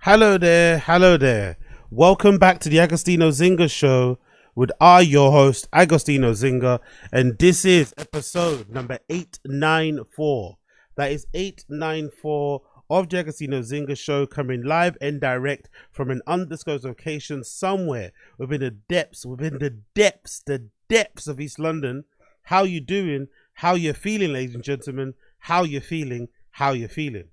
Hello there, hello there. Welcome back to the Agostino Zinga Show with your host, Agostino Zinga, and this is episode number 894. That is 894 of the Agostino Zinga Show, coming live and direct from an undisclosed location somewhere within the depths of East London. How you doing? How you feeling, ladies and gentlemen? How you feeling? How you feeling?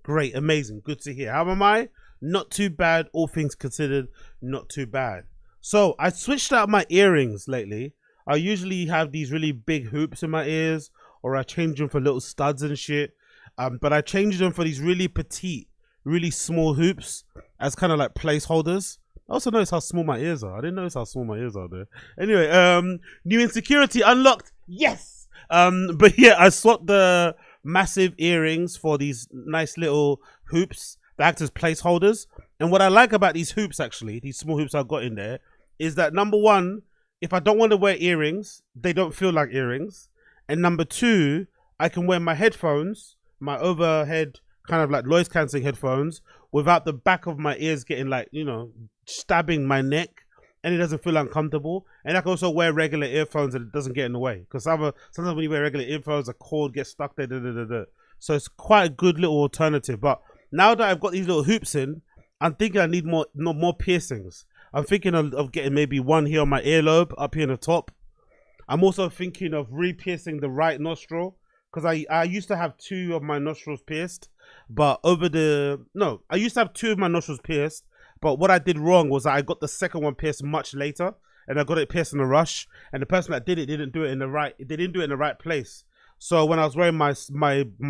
Great, amazing, good to hear. How am I? Not too bad, all things considered, not too bad. So, I switched out my earrings lately. I usually have these really big hoops in my ears, or I change them for little studs and shit. But I changed them for these really petite, really small hoops as kind of like placeholders. I also noticed how small my ears are. I didn't notice how small my ears are there. Anyway, new insecurity unlocked. Yes! But yeah, I swapped the massive earrings for these nice little hoops that act as placeholders. And what I like about these hoops, actually, these small hoops I've got in there, is that number one, if I don't want to wear earrings, they don't feel like earrings. And number two, I can wear my headphones, my overhead kind of like noise cancelling headphones, without the back of my ears getting like, stabbing my neck, and it doesn't feel uncomfortable. And I can also wear regular earphones and it doesn't get in the way, because sometimes when you wear regular earphones, the cord gets stuck there. So it's quite a good little alternative. But now that I've got these little hoops in, I'm thinking I need more piercings. I'm thinking of getting maybe one here on my earlobe, up here in the top. I'm also thinking of re-piercing the right nostril, because I used to have two of my nostrils pierced, but I used to have two of my nostrils pierced. But what I did wrong was that I got the second one pierced much later, and I got it pierced in a rush. And the person that did it didn't do it in the right place. So when I was wearing my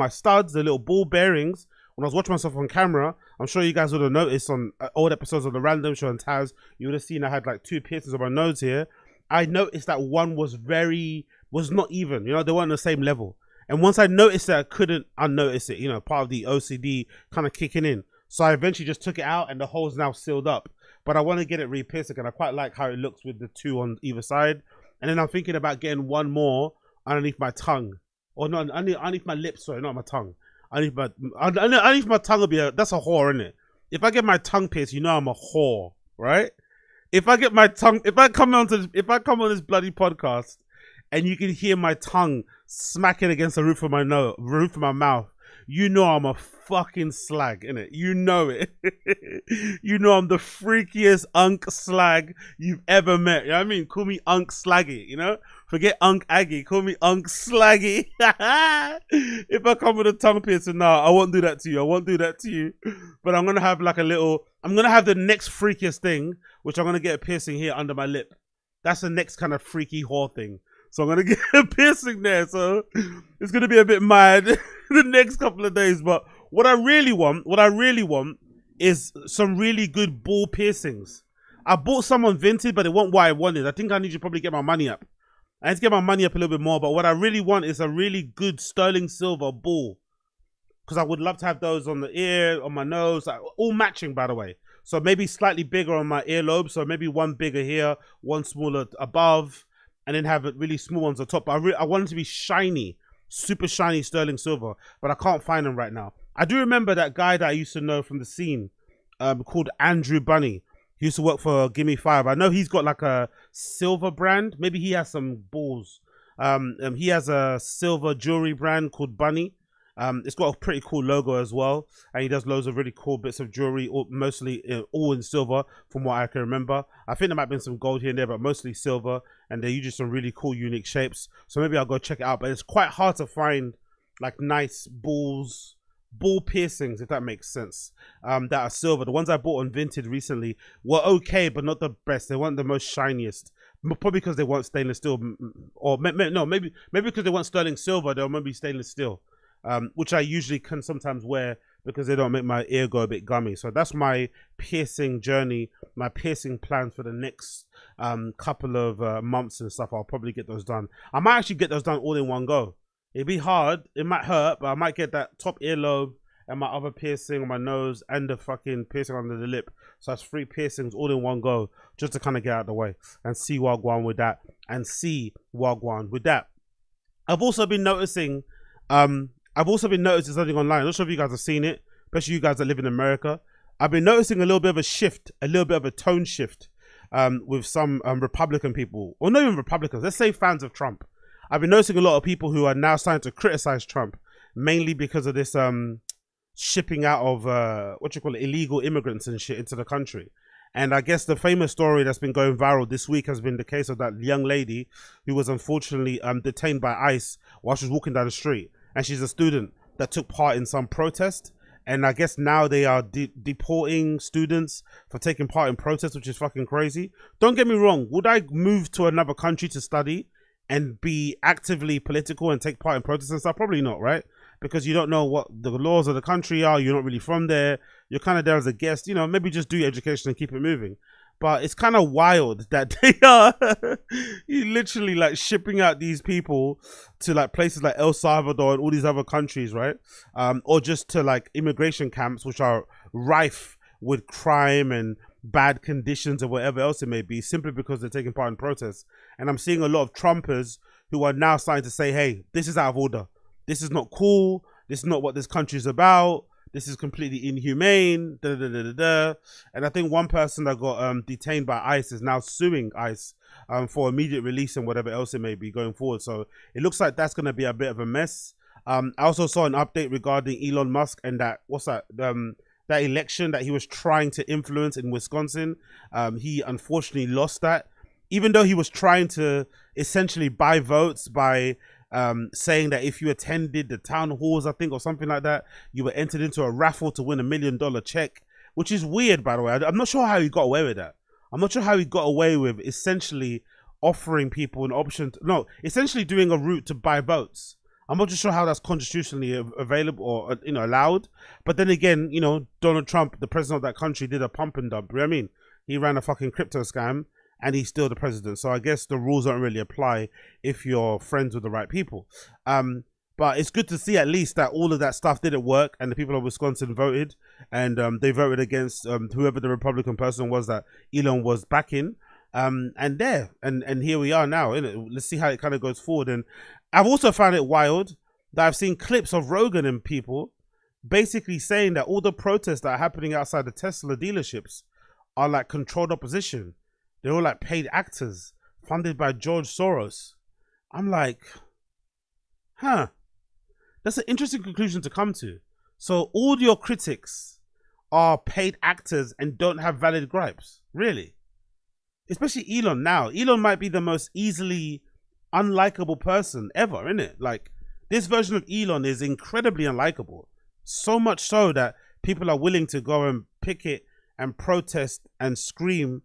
studs, the little ball bearings, when I was watching myself on camera, I'm sure you guys would have noticed on old episodes of the Random Show and Tazs, you would have seen I had like two piercings on my nose here. I noticed that one was not even. They weren't on the same level. And once I noticed that, I couldn't unnotice it. Part of the OCD kind of kicking in. So I eventually just took it out, and the hole's now sealed up. But I want to get it re-pierced, and I quite like how it looks with the two on either side. And then I'm thinking about getting one more underneath my tongue. Or no, underneath my lips, sorry, not my tongue. Underneath my tongue will be that's a whore, isn't it? If I get my tongue pierced, I'm a whore, right? If I come on this bloody podcast and you can hear my tongue smacking against the roof of my mouth, I'm a fucking slag, innit? You know it. I'm the freakiest unk slag you've ever met. You know what I mean? Call me Unk Slaggy, Forget Unk Aggie. Call me Unk Slaggy. If I come with a tongue piercing, no, I won't do that to you. But I'm going to have I'm going to have the next freakiest thing, which I'm going to get a piercing here under my lip. That's the next kind of freaky whore thing. So I'm going to get a piercing there. So it's going to be a bit mad the next couple of days. But what I really want is some really good ball piercings. I bought some on Vinted, but it wasn't what I wanted. I think I need to probably get my money up. I need to get my money up a little bit more. But what I really want is a really good sterling silver ball, because I would love to have those on the ear, on my nose, all matching, by the way. So maybe slightly bigger on my earlobe. So maybe one bigger here, one smaller above, and then have really small ones on top. But I want them to be shiny, super shiny sterling silver, but I can't find them right now. I do remember that guy that I used to know from the scene, called Andrew Bunny. He used to work for Gimme 5. I know he's got like a silver brand. Maybe he has some balls. He has a silver jewelry brand called Bunny. It's got a pretty cool logo as well, and he does loads of really cool bits of jewelry, mostly all in silver from what I can remember. I think there might have been some gold here and there, but mostly silver, and they're usually some really cool unique shapes. So maybe I'll go check it out. But it's quite hard to find like nice ball piercings, if that makes sense, that are silver. The ones I bought on Vinted recently were okay, but not the best. They weren't the most shiniest, probably because they weren't stainless steel, or maybe because they weren't sterling silver. They were maybe stainless steel. Which I usually can sometimes wear because they don't make my ear go a bit gummy. So that's my piercing journey, my piercing plans for the next couple of months and stuff. I'll probably get those done. I might actually get those done all in one go. It'd be hard. It might hurt, but I might get that top earlobe and my other piercing on my nose and the fucking piercing under the lip. So that's 3 piercings all in one go, just to kind of get out of the way and see Wagwan with that. I've also been noticing something online. I'm not sure if you guys have seen it, especially you guys that live in America. I've been noticing a little bit of a shift, a little bit of a tone shift with some Republican people, or not even Republicans, let's say fans of Trump. I've been noticing a lot of people who are now starting to criticize Trump, mainly because of this shipping out of illegal immigrants and shit into the country. And I guess the famous story that's been going viral this week has been the case of that young lady who was unfortunately detained by ICE while she was walking down the street. And she's a student that took part in some protest. And I guess now they are deporting students for taking part in protests, which is fucking crazy. Don't get me wrong. Would I move to another country to study and be actively political and take part in protests and stuff? Probably not, right? Because you don't know what the laws of the country are. You're not really from there. You're kind of there as a guest. You know, maybe just do your education and keep it moving. But it's kind of wild that they are you literally like shipping out these people to like places like El Salvador and all these other countries, right? Or just to like immigration camps, which are rife with crime and bad conditions or whatever else it may be, simply because they're taking part in protests. And I'm seeing a lot of Trumpers who are now starting to say, hey, this is out of order. This is not cool. This is not what this country is about. This is completely inhumane. Da, da, da, da, da. And I think one person that got detained by ICE is now suing ICE for immediate release and whatever else it may be going forward. So it looks like that's going to be a bit of a mess. I also saw an update regarding Elon Musk and that, that election that he was trying to influence in Wisconsin. He unfortunately lost that. Even though he was trying to essentially buy votes by saying that if you attended the town halls, I think, or something like that, you were entered into a raffle to win $1 million check, which is weird, by the way. I'm not sure how he got away with that. I'm not sure how he got away with essentially offering people an option essentially doing a route to buy votes. I'm not just sure how that's constitutionally available or, allowed. But then again, Donald Trump, the president of that country, did a pump and dump. You know what I mean? He ran a fucking crypto scam and he's still the president. So I guess the rules don't really apply if you're friends with the right people. But it's good to see at least that all of that stuff didn't work and the people of Wisconsin voted and they voted against whoever the Republican person was that Elon was backing. And here we are now. Let's see how it kind of goes forward. And I've also found it wild that I've seen clips of Rogan and people basically saying that all the protests that are happening outside the Tesla dealerships are like controlled opposition. They're all like paid actors funded by George Soros. I'm like, that's an interesting conclusion to come to. So all your critics are paid actors and don't have valid gripes, really? Especially Elon now. Elon might be the most easily unlikable person ever, isn't it? Like, this version of Elon is incredibly unlikable. So much so that people are willing to go and picket and protest and scream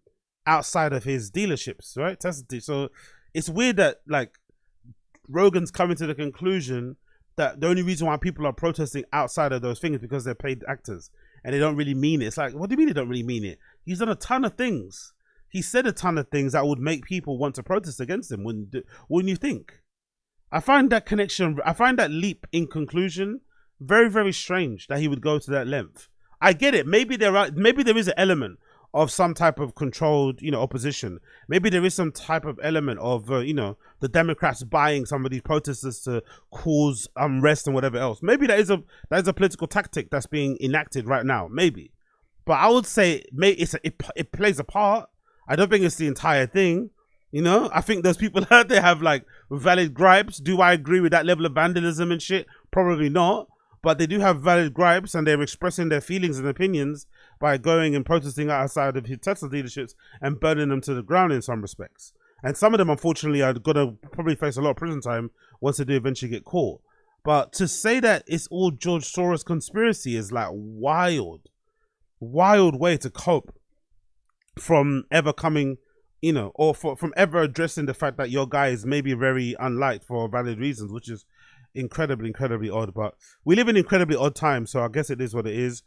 outside of his dealerships, right? So it's weird that like Rogan's coming to the conclusion that the only reason why people are protesting outside of those things is because they're paid actors and they don't really mean it. It's like, what do you mean they don't really mean it? He's done a ton of things. He said a ton of things that would make people want to protest against him. Wouldn't you think? I find that connection, I find that leap in conclusion very, very strange that he would go to that length. I get it. Maybe there is an element of some type of controlled, opposition. Maybe there is some type of element of, the Democrats buying some of these protesters to cause unrest and whatever else. Maybe that is a political tactic that's being enacted right now. Maybe, but I would say it plays a part. I don't think it's the entire thing. I think those people out there have like valid gripes. Do I agree with that level of vandalism and shit? Probably not. But they do have valid gripes and they're expressing their feelings and opinions by going and protesting outside of his Tesla dealerships and burning them to the ground in some respects. And some of them, unfortunately, are going to probably face a lot of prison time once they do eventually get caught. But to say that it's all George Soros conspiracy is like wild way to cope from ever coming, or from ever addressing the fact that your guy is maybe very unliked for valid reasons, which is incredibly odd. But we live in incredibly odd times, so I guess it is what it is.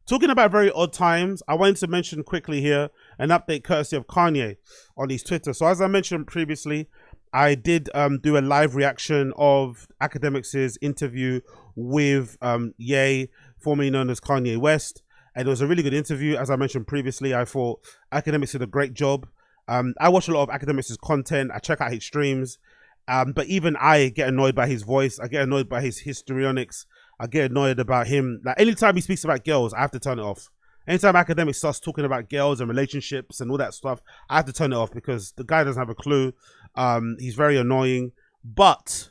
Talking about very odd times, I wanted to mention quickly here an update courtesy of Kanye on his Twitter. So as I mentioned previously, I did do a live reaction of Academics' interview with Ye, formerly known as Kanye West. And it was a really good interview. As I mentioned previously, I thought Academics did a great job. I watch a lot of Academics' content. I check out his streams. But even I get annoyed by his voice. I get annoyed by his histrionics. I get annoyed about him. Like anytime he speaks about girls, I have to turn it off. Anytime academic starts talking about girls and relationships and all that stuff, I have to turn it off because the guy doesn't have a clue. He's very annoying. But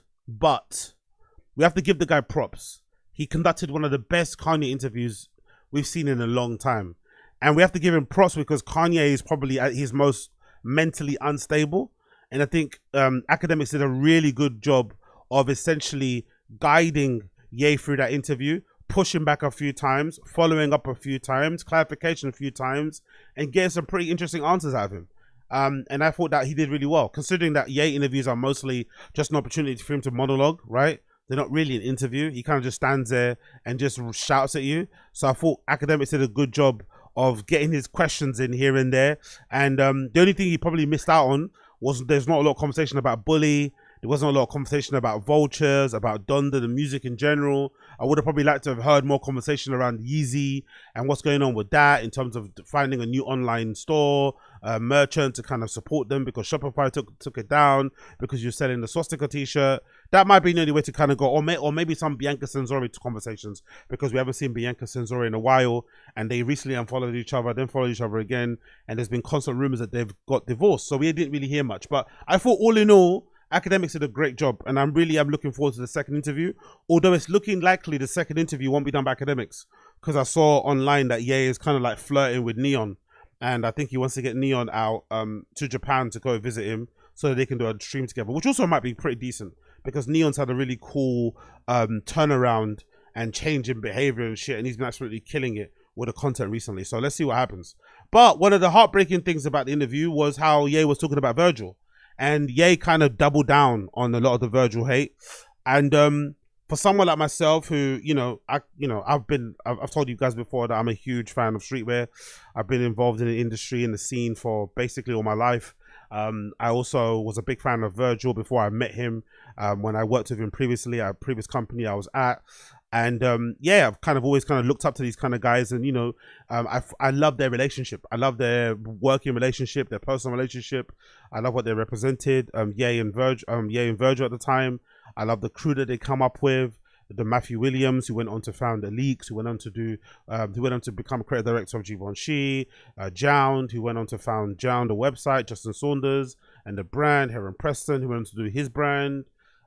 we have to give the guy props. He conducted one of the best Kanye interviews we've seen in a long time. And we have to give him props because Kanye is probably at his most mentally unstable. And I think academics did a really good job of essentially guiding Ye through that interview, pushing back a few times, following up a few times, clarification a few times, and getting some pretty interesting answers out of him. And I thought that he did really well, considering that Ye interviews are mostly just an opportunity for him to monologue, right? They're not really an interview. He kind of just stands there and just shouts at you. So I thought academics did a good job of getting his questions in here and there. And the only thing he probably missed out on was there's not a lot of conversation about Bully. There wasn't a lot of conversation about Vultures, about Donda, the music in general. I would have probably liked to have heard more conversation around Yeezy and what's going on with that in terms of finding a new online store, merchant to kind of support them because Shopify took it down because you're selling the swastika t-shirt. That might be the only way to kind of go, or maybe some Bianca Censori conversations because we haven't seen Bianca Censori in a while and they recently unfollowed each other, then followed each other again, and there's been constant rumors that they've got divorced. So we didn't really hear much. But I thought all in all, academics did a great job, and I'm looking forward to the second interview. Although it's looking likely the second interview won't be done by academics, because I saw online that Ye is kind of like flirting with Neon, and I think he wants to get Neon out to Japan to go visit him so that they can do a stream together, which also might be pretty decent because Neon's had a really cool turnaround and change in behavior and shit, and he's been absolutely killing it with the content recently. So let's see what happens. But one of the heartbreaking things about the interview was how Ye was talking about Virgil. And Ye kind of doubled down on a lot of the Virgil hate. And for someone like myself who, I've told you guys before that I'm a huge fan of streetwear. I've been involved in the industry, in the scene for basically all my life. I also was a big fan of Virgil before I met him, when I worked with him previously at a previous company I was at. And I've kind of always kind of looked up to these kind of guys, and I love their relationship. I love their working relationship, their personal relationship. I love what they represented. Ye and Virgil at the time. I love the crew that they come up with. The Matthew Williams, who went on to found Leaks, who went on to become creative director of Givenchy. Jound, who went on to found Jound, the website. Justin Saunders and the brand. Heron Preston, who went on to do his brand.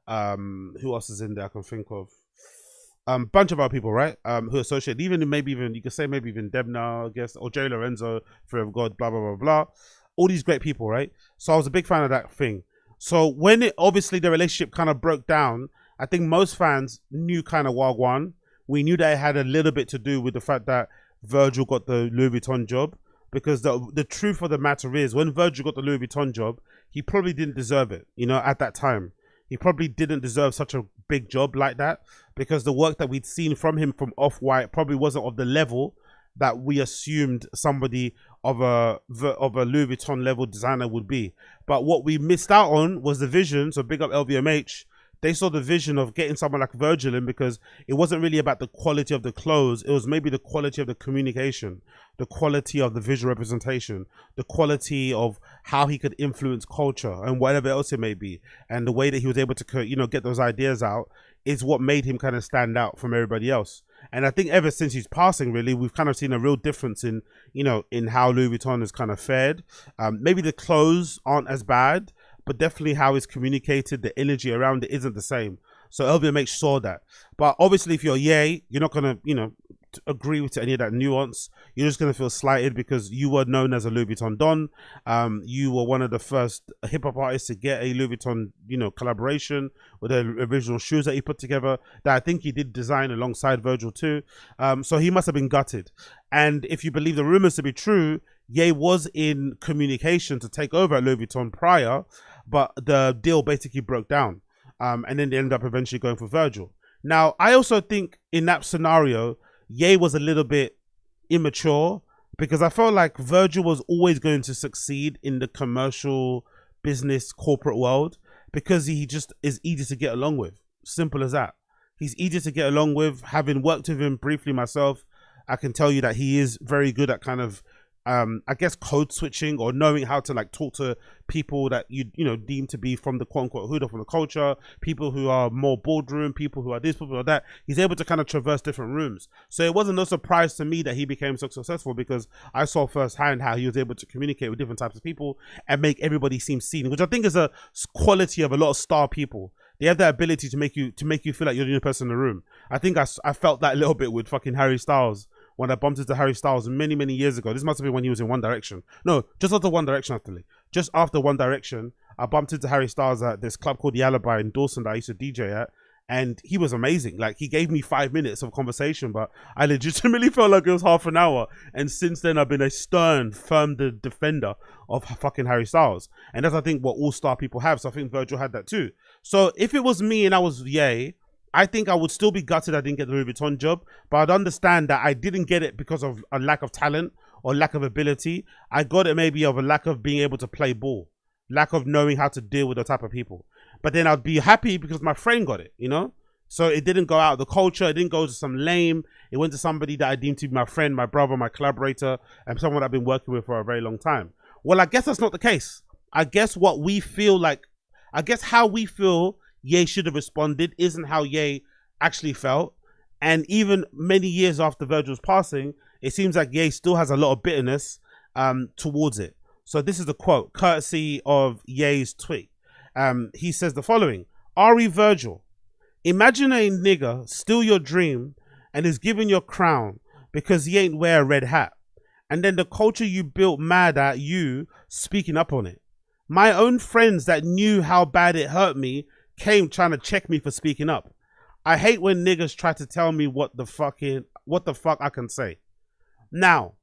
Who else is in there I can think of? Bunch of other people, right? Who associate, maybe even you could say maybe even Debna, I guess, or Jay Lorenzo, Fear of God, blah blah blah blah. All these great people, right? So I was a big fan of that thing. So when obviously the relationship kind of broke down, I think most fans knew kind of Wagwan. We knew that it had a little bit to do with the fact that Virgil got the Louis Vuitton job, because the truth of the matter is, when Virgil got the Louis Vuitton job, he probably didn't deserve it. At that time. He probably didn't deserve such a big job like that, because the work that we'd seen from him from Off-White probably wasn't of the level that we assumed somebody of a Louis Vuitton level designer would be. But what we missed out on was the vision. So big up LVMH. They saw the vision of getting someone like Virgil in, because it wasn't really about the quality of the clothes. It was maybe the quality of the communication, the quality of the visual representation, the quality of how he could influence culture and whatever else it may be. And the way that he was able to, get those ideas out is what made him kind of stand out from everybody else. And I think ever since his passing, really, we've kind of seen a real difference in, in how Louis Vuitton has kind of fared. Maybe the clothes aren't as bad, but definitely how it's communicated, the energy around it isn't the same. So LVMH saw that. But obviously, if you're Ye, you're not going to, agree with any of that nuance. You're just going to feel slighted because you were known as a Louis Vuitton Don. You were one of the first hip hop artists to get a Louis Vuitton, collaboration with the original shoes that he put together, that I think he did design alongside Virgil too. So he must have been gutted. And if you believe the rumors to be true, Ye was in communication to take over at Louis Vuitton prior, but the deal basically broke down. And then they ended up eventually going for Virgil. Now, I also think in that scenario, Ye was a little bit immature, because I felt like Virgil was always going to succeed in the commercial business corporate world, because he just is easy to get along with. Simple as that. He's easy to get along with. Having worked with him briefly myself, I can tell you that he is very good at kind of I guess code switching or knowing how to like talk to people that you know deem to be from the quote unquote hood or from the culture, people who are more boardroom, people who are this, people who are that. He's able to kind of traverse different rooms. So it wasn't no surprise to me that he became so successful, because I saw firsthand how he was able to communicate with different types of people and make everybody seem seen, which I think is a quality of a lot of star people. They have that ability to make you feel like you're the only person in the room. I think I felt that a little bit with fucking Harry Styles. When I bumped into Harry Styles many, many years ago. This must have been when he was in One Direction. No, just after One Direction, actually. Just after One Direction, I bumped into Harry Styles at this club called The Alibi in Dawson that I used to DJ at. And he was amazing. Like, he gave me 5 minutes of conversation, but I legitimately felt like it was half an hour. And since then, I've been a stern, firm defender of fucking Harry Styles. And that's, I think, what all star people have. So I think Virgil had that too. So if it was me and I was Ye, I think I would still be gutted I didn't get the Louis Vuitton job, but I'd understand that I didn't get it because of a lack of talent or lack of ability. I got it maybe of a lack of being able to play ball, lack of knowing how to deal with the type of people. But then I'd be happy because my friend got it, you know? So it didn't go out of the culture. It didn't go to some lame. It went to somebody that I deemed to be my friend, my brother, my collaborator, and someone I've been working with for a very long time. Well, I guess that's not the case. I guess what we feel like, I guess how we feel Ye should have responded isn't how Ye actually felt. And even many years after Virgil's passing, it seems like Ye still has a lot of bitterness towards it. So this is a quote, courtesy of Ye's tweet. He says the following: Ari Virgil, imagine a nigga steal your dream and is giving your crown because he ain't wear a red hat. And then the culture you built mad at you speaking up on it. My own friends that knew how bad it hurt me came trying to check me for speaking up. I hate when niggas try to tell me what the fuck I can say. Now,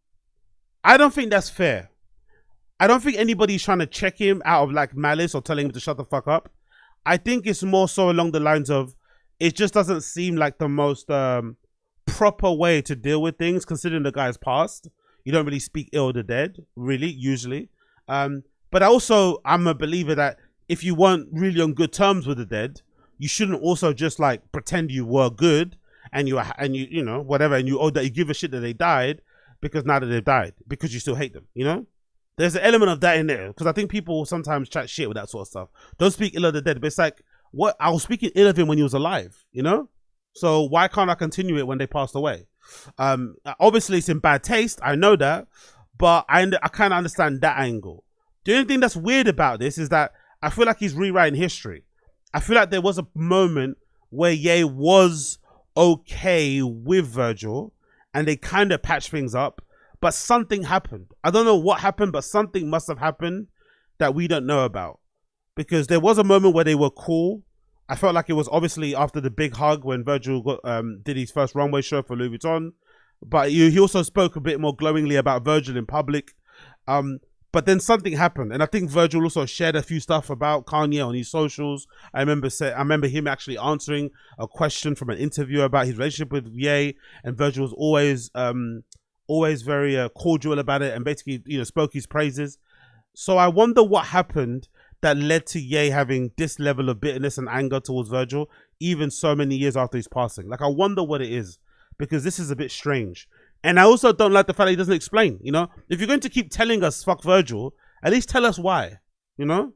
I don't think that's fair. I don't think anybody's trying to check him out of like malice or telling him to shut the fuck up. I think it's more so along the lines of, it just doesn't seem like the most proper way to deal with things, considering the guy's past. You don't really speak ill of the dead, really, usually. But also, I'm a believer that if you weren't really on good terms with the dead, you shouldn't also just like pretend you were good and you know whatever, and that you give a shit that they died because now that they've died, because you still hate them. You know, there's an element of that in there, because I think people sometimes chat shit with that sort of stuff. Don't speak ill of the dead, but it's like, what, I was speaking ill of him when he was alive, you know. So why can't I continue it when they passed away? Obviously it's in bad taste, I know that, but I kind of understand that angle. The only thing that's weird about this is that I feel like he's rewriting history. I feel like there was a moment where Ye was okay with Virgil and they kind of patched things up, but something happened. I don't know what happened, but something must have happened that we don't know about. Because there was a moment where they were cool. I felt like it was obviously after the big hug when Virgil did his first runway show for Louis Vuitton. But he also spoke a bit more glowingly about Virgil in public. But then something happened, and I think Virgil also shared a few stuff about Kanye on his socials. I remember him actually answering a question from an interviewer about his relationship with Ye, and Virgil was always very cordial about it, and basically, you know, spoke his praises. So I wonder what happened that led to Ye having this level of bitterness and anger towards Virgil, even so many years after his passing. Like, I wonder what it is, because this is a bit strange. And I also don't like the fact that he doesn't explain, you know? If you're going to keep telling us fuck Virgil, at least tell us why, you know?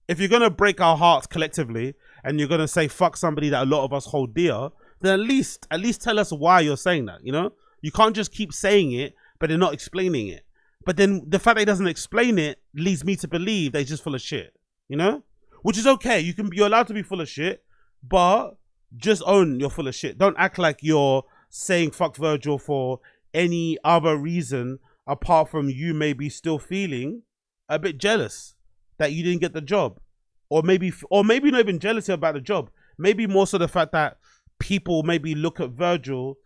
If you're going to break our hearts collectively and you're going to say fuck somebody that a lot of us hold dear, then at least tell us why you're saying that, you know? You can't just keep saying it, but they're not explaining it. But then the fact that he doesn't explain it leads me to believe that he's just full of shit, you know? Which is okay. You're allowed to be full of shit, but just own you're full of shit. Don't act like you're saying fuck Virgil for any other reason apart from you maybe still feeling a bit jealous that you didn't get the job, or maybe not even jealousy about the job, maybe more so the fact that people maybe look at Virgil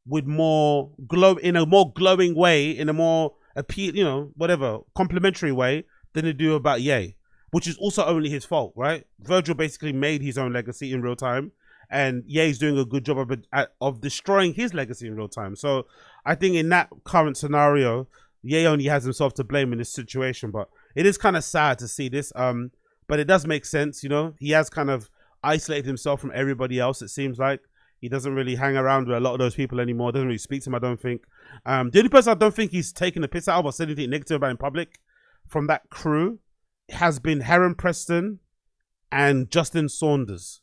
with in a more glowing way, in a more appeal, you know, whatever, complimentary way than they do about Ye, which is also only his fault, right? Virgil basically made his own legacy in real time, and Ye's doing a good job of destroying his legacy in real time. So I think in that current scenario, Ye only has himself to blame in this situation. But it is kind of sad to see this. But it does make sense, you know. He has kind of isolated himself from everybody else, it seems like. He doesn't really hang around with a lot of those people anymore. Doesn't really speak to them, I don't think. The only person I don't think he's taken the piss out of or said anything negative about in public from that crew has been Heron Preston and Justin Saunders.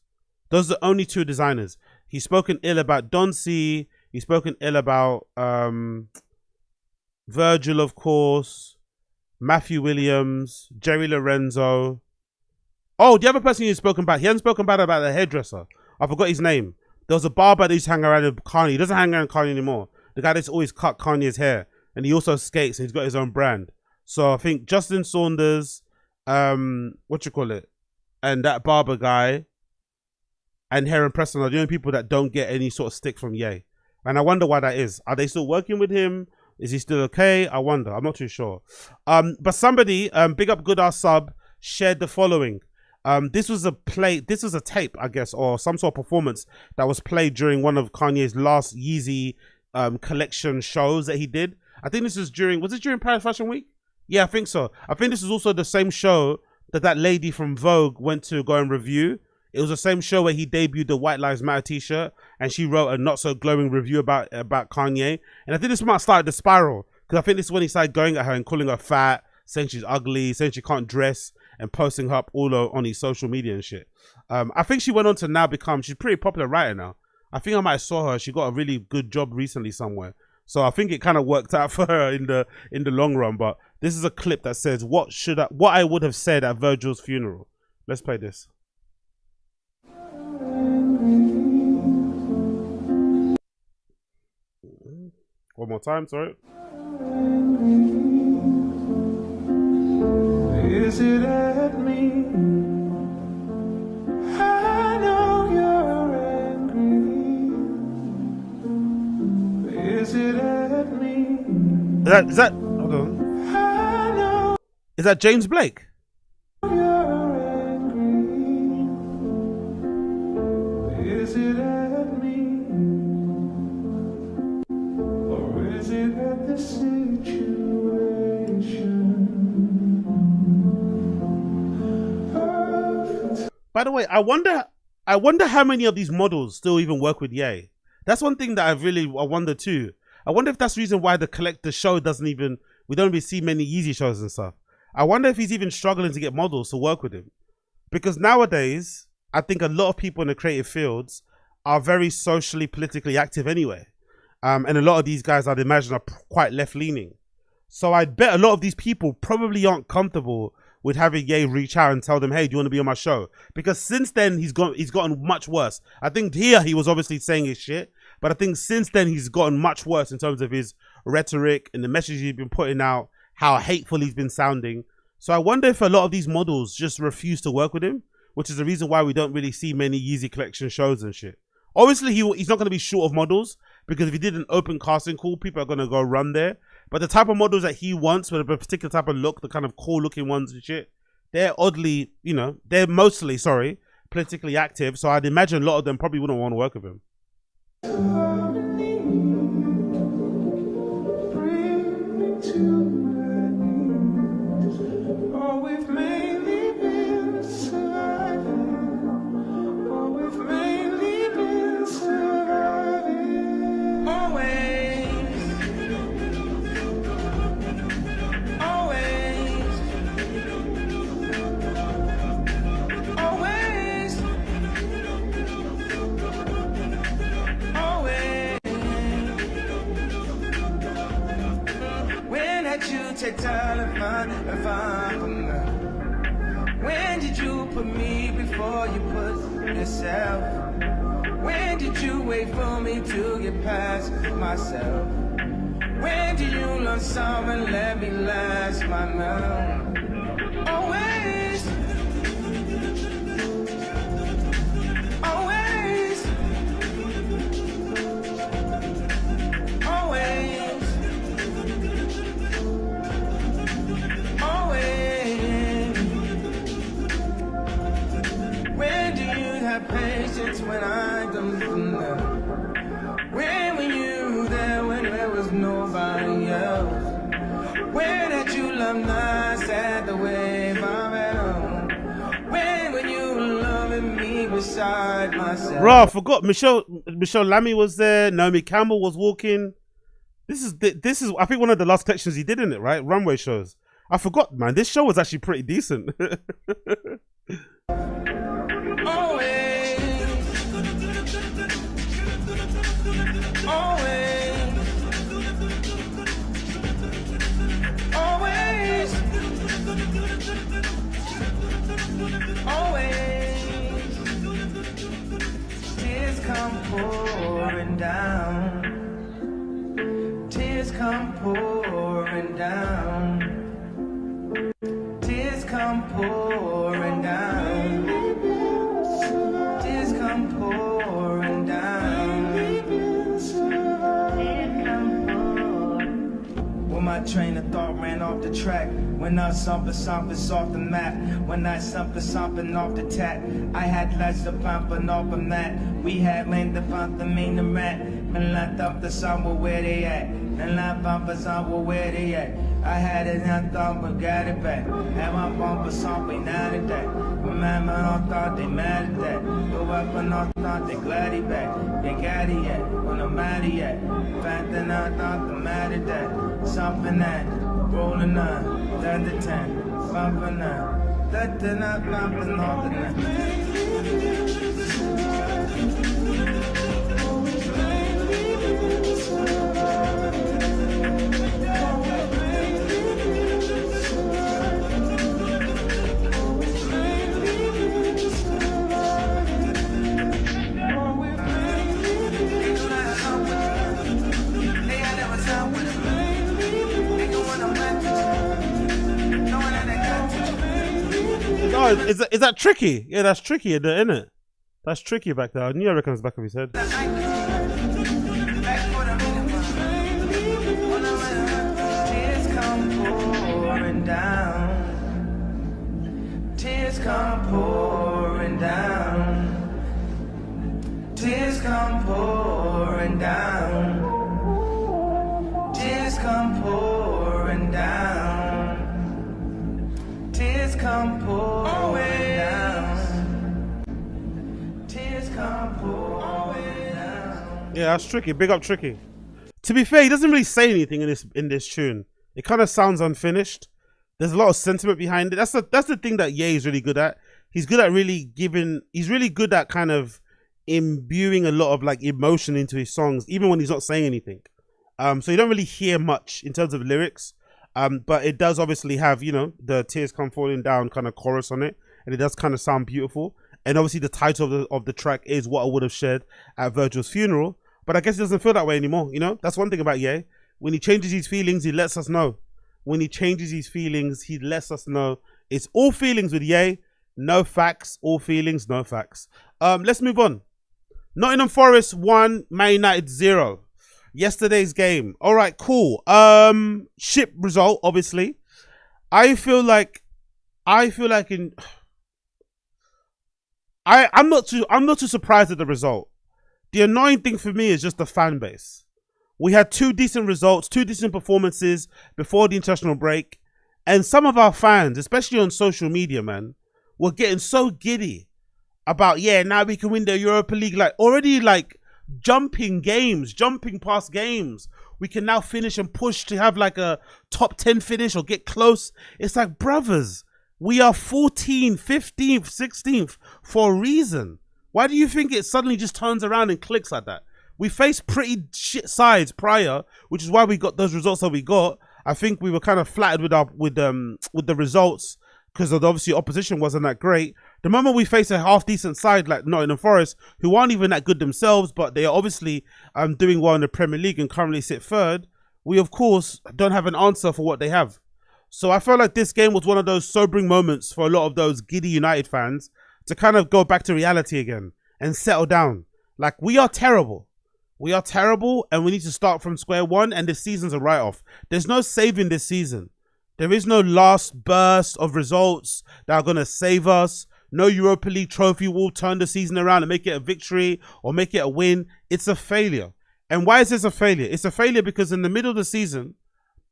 Those are the only two designers. He's spoken ill about Don C. He's spoken ill about Virgil, of course, Matthew Williams, Jerry Lorenzo. Oh, the other person he's spoken about, he hasn't spoken bad about the hairdresser. I forgot his name. There was a barber that used to hang around with Kanye. He doesn't hang around with Kanye anymore. The guy that's always cut Kanye's hair. And he also skates and he's got his own brand. So I think Justin Saunders, and that barber guy and Heron Preston are the only people that don't get any sort of stick from Ye. And I wonder why that is. Are they still working with him? Is he still okay? I wonder. I'm not too sure. But somebody, big up Good Ass Sub, shared the following. This was a tape, I guess, or some sort of performance that was played during one of Kanye's last Yeezy collection shows that he did. I think this was during Paris Fashion Week? Yeah, I think so. I think this is also the same show that lady from Vogue went to go and review. It was the same show where he debuted the White Lives Matter t-shirt and she wrote a not so glowing review about Kanye. And I think this might have started the spiral because I think this is when he started going at her and calling her fat, saying she's ugly, saying she can't dress, and posting her up all on his social media and shit. I think she went on to now she's a pretty popular writer now. I think I might have saw her. She got a really good job recently somewhere. So I think it kind of worked out for her in the long run. But this is a clip that says what I would have said at Virgil's funeral. Let's play this. One more time, sorry. Is it at me? I know you're angry. Is it at me? Is that hold on. Is that James Blake? Is it at me? Or is it at the situation? By the way, I wonder how many of these models still even work with Ye. That's one thing that I wonder too. I wonder if that's the reason why the show we don't even see many Yeezy shows and stuff. I wonder if he's even struggling to get models to work with him. Because nowadays, I think a lot of people in the creative fields are very socially, politically active anyway. And a lot of these guys, I'd imagine, are quite left-leaning. So I bet a lot of these people probably aren't comfortable with having Ye reach out and tell them, hey, do you want to be on my show? Because since then, he's gotten much worse. I think here he was obviously saying his shit, but I think since then he's gotten much worse in terms of his rhetoric and the message he's been putting out, how hateful he's been sounding. So I wonder if a lot of these models just refuse to work with him, which is the reason why we don't really see many Yeezy collection shows and shit. Obviously, he's not going to be short of models, because if he did an open casting call, people are going to go run there. But the type of models that he wants, with a particular type of look, the kind of cool looking ones and shit, they're mostly, politically active. So I'd imagine a lot of them probably wouldn't want to work with him. Take time to find when did you put me before you put yourself? When did you wait for me to get past myself? When did you learn something, let me last my now? Always, always, always. Patience when I don't know. When were you there when there was nobody else? When had you loved nice at the wave of it on? When were you loving me beside beside myself. Bro, I forgot Michelle Lamy was there. Naomi Campbell was walking. This is I think one of the last collections he did in it, right? Runway shows. I forgot, man. This show was actually pretty decent. Tears come pouring down. Tears come pouring down. Tears come pouring down. Tears come pouring down. When my train of thought ran off the track, when I something off the map, when I something off the tap, I had less to pumping off of that. We had land to pump the main the rat, and I thought the song were where they at, and I bump the song were where they at. I had it and I thought but got it back. Have my bumper song be not at that. Remember I thought they mad at that. Go up and I thought they glad he back. They got it yet, when I'm mad at yet. Fact then I thought they mad at that. Something that rolling on. 10 to 10, bumping up, that then I bumping all the night. Oh, is that tricky? Yeah, that's tricky, isn't it? That's tricky back there. I knew I reckon it was back of his head. Tears come pouring down. Tears come pouring down. Tears come pouring down. Tears come pouring down. Tears come pouring down. Tears come pouring down. Yeah, that's tricky. Big up Tricky. To be fair, he doesn't really say anything in this tune. It kind of sounds unfinished. There's a lot of sentiment behind it. That's the thing that Ye is really good at. He's good at really giving. He's really good at kind of imbuing a lot of like emotion into his songs, even when he's not saying anything. So you don't really hear much in terms of lyrics. But it does obviously have, you know, the tears come falling down kind of chorus on it, and it does kind of sound beautiful. And obviously the title of the track is What I Would Have Shared at Virgil's Funeral. But I guess it doesn't feel that way anymore, you know? That's one thing about Ye. When he changes his feelings, he lets us know. When he changes his feelings, he lets us know. It's all feelings with Ye, no facts. All feelings, no facts. Let's move on. Nottingham Forest 1, Man United 0. Yesterday's game. All right, cool. Ship result, obviously. I'm not too surprised at the result. The annoying thing for me is just the fan base. We had two decent results, two decent performances before the international break, and some of our fans, especially on social media, man, were getting so giddy about, yeah, now we can win the Europa League, like already like jumping past games. We can now finish and push to have like a top 10 finish or get close. It's like, brothers, we are 14th, 15th, 16th for a reason. Why do you think it suddenly just turns around and clicks like that? We faced pretty shit sides prior, which is why we got those results that we got. I think we were kind of flattered with the results because obviously opposition wasn't that great. The moment we face a half decent side like Nottingham Forest, who aren't even that good themselves, but they are obviously doing well in the Premier League and currently sit third, we of course don't have an answer for what they have. So I felt like this game was one of those sobering moments for a lot of those giddy United fans to kind of go back to reality again and settle down. Like, we are terrible. We are terrible and we need to start from square one, and this season's a write-off. There's no saving this season. There is no last burst of results that are going to save us. No Europa League trophy will turn the season around and make it a victory or make it a win. It's a failure. And why is this a failure? It's a failure because in the middle of the season,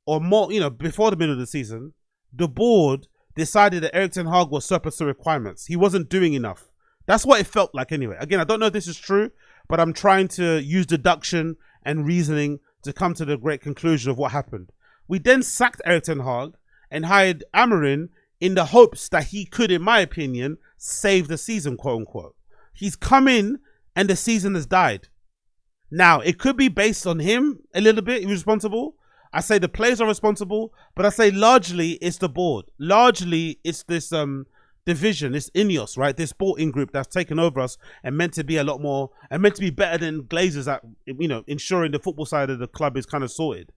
or more, you know, before the middle of the season, the board decided that Erik ten Hag was surplus to requirements. He wasn't doing enough That's what it felt like anyway. Again, I don't know if this is true, but I'm trying to use deduction and reasoning to come to the great conclusion of what happened. We then sacked Erik ten Hag and hired Amorim in the hopes that he could, in my opinion, save the season, quote unquote. He's come in and the season has died. Now, it could be based on him a little bit. He was responsible. I say the players are responsible, but I say largely it's the board. Largely it's this division, this Ineos, right? This sporting group that's taken over us and meant to be a lot more and meant to be better than Glazers at, ensuring the football side of the club is kind of sorted.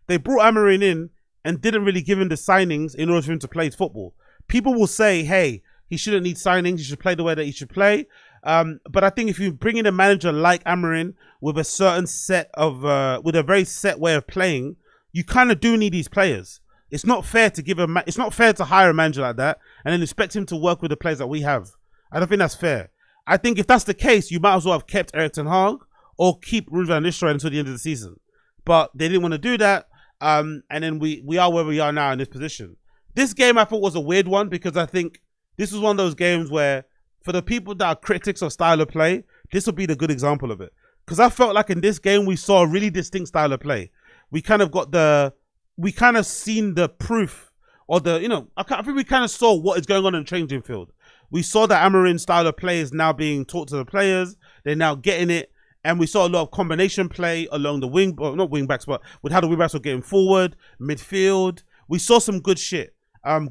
They brought Amorim in and didn't really give him the signings in order for him to play his football. People will say, hey, he shouldn't need signings. He should play the way that he should play. But I think if you bring in a manager like Amorim with a certain set of, with a very set way of playing, you kind of do need these players. It's not fair to it's not fair to hire a manager like that and then expect him to work with the players that we have. I don't think that's fair. I think if that's the case, you might as well have kept Erik ten Hag or keep Ruud van Nistelrooy until the end of the season. But they didn't want to do that. And then we are where we are now in this position. This game I thought was a weird one because I think this was one of those games where for the people that are critics of style of play, this will be the good example of it. Because I felt like in this game, we saw a really distinct style of play. We kind of seen the proof or I think we kind of saw what is going on in the changing field. We saw that Amorim's style of play is now being taught to the players. They're now getting it. And we saw a lot of combination play along the wing, or not wing backs, but with how the wing backs were getting forward, midfield. We saw some good shit,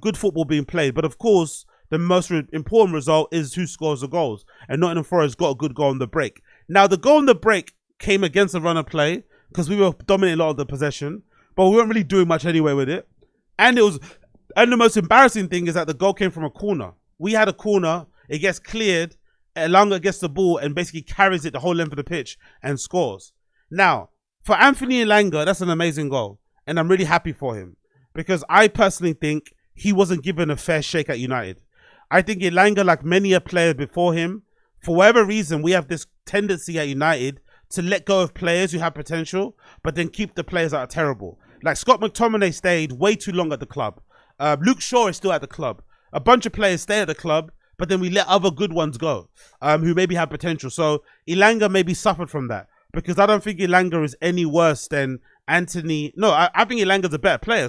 good football being played. But of course, the most important result is who scores the goals. And Nottingham Forest got a good goal on the break. Now, the goal on the break came against the run of play because we were dominating a lot of the possession, but we weren't really doing much anyway with it. And the most embarrassing thing is that the goal came from a corner. We had a corner, it gets cleared, Elanga gets the ball and basically carries it the whole length of the pitch and scores. Now, for Anthony Elanga, that's an amazing goal. And I'm really happy for him because I personally think he wasn't given a fair shake at United. I think Elanga, like many a player before him, for whatever reason, we have this tendency at United to let go of players who have potential, but then keep the players that are terrible. Like Scott McTominay stayed way too long at the club. Luke Shaw is still at the club. A bunch of players stay at the club, but then we let other good ones go, who maybe have potential. So Elanga maybe suffered from that because I don't think Elanga is any worse than Anthony. No, I think Elanga's a better player,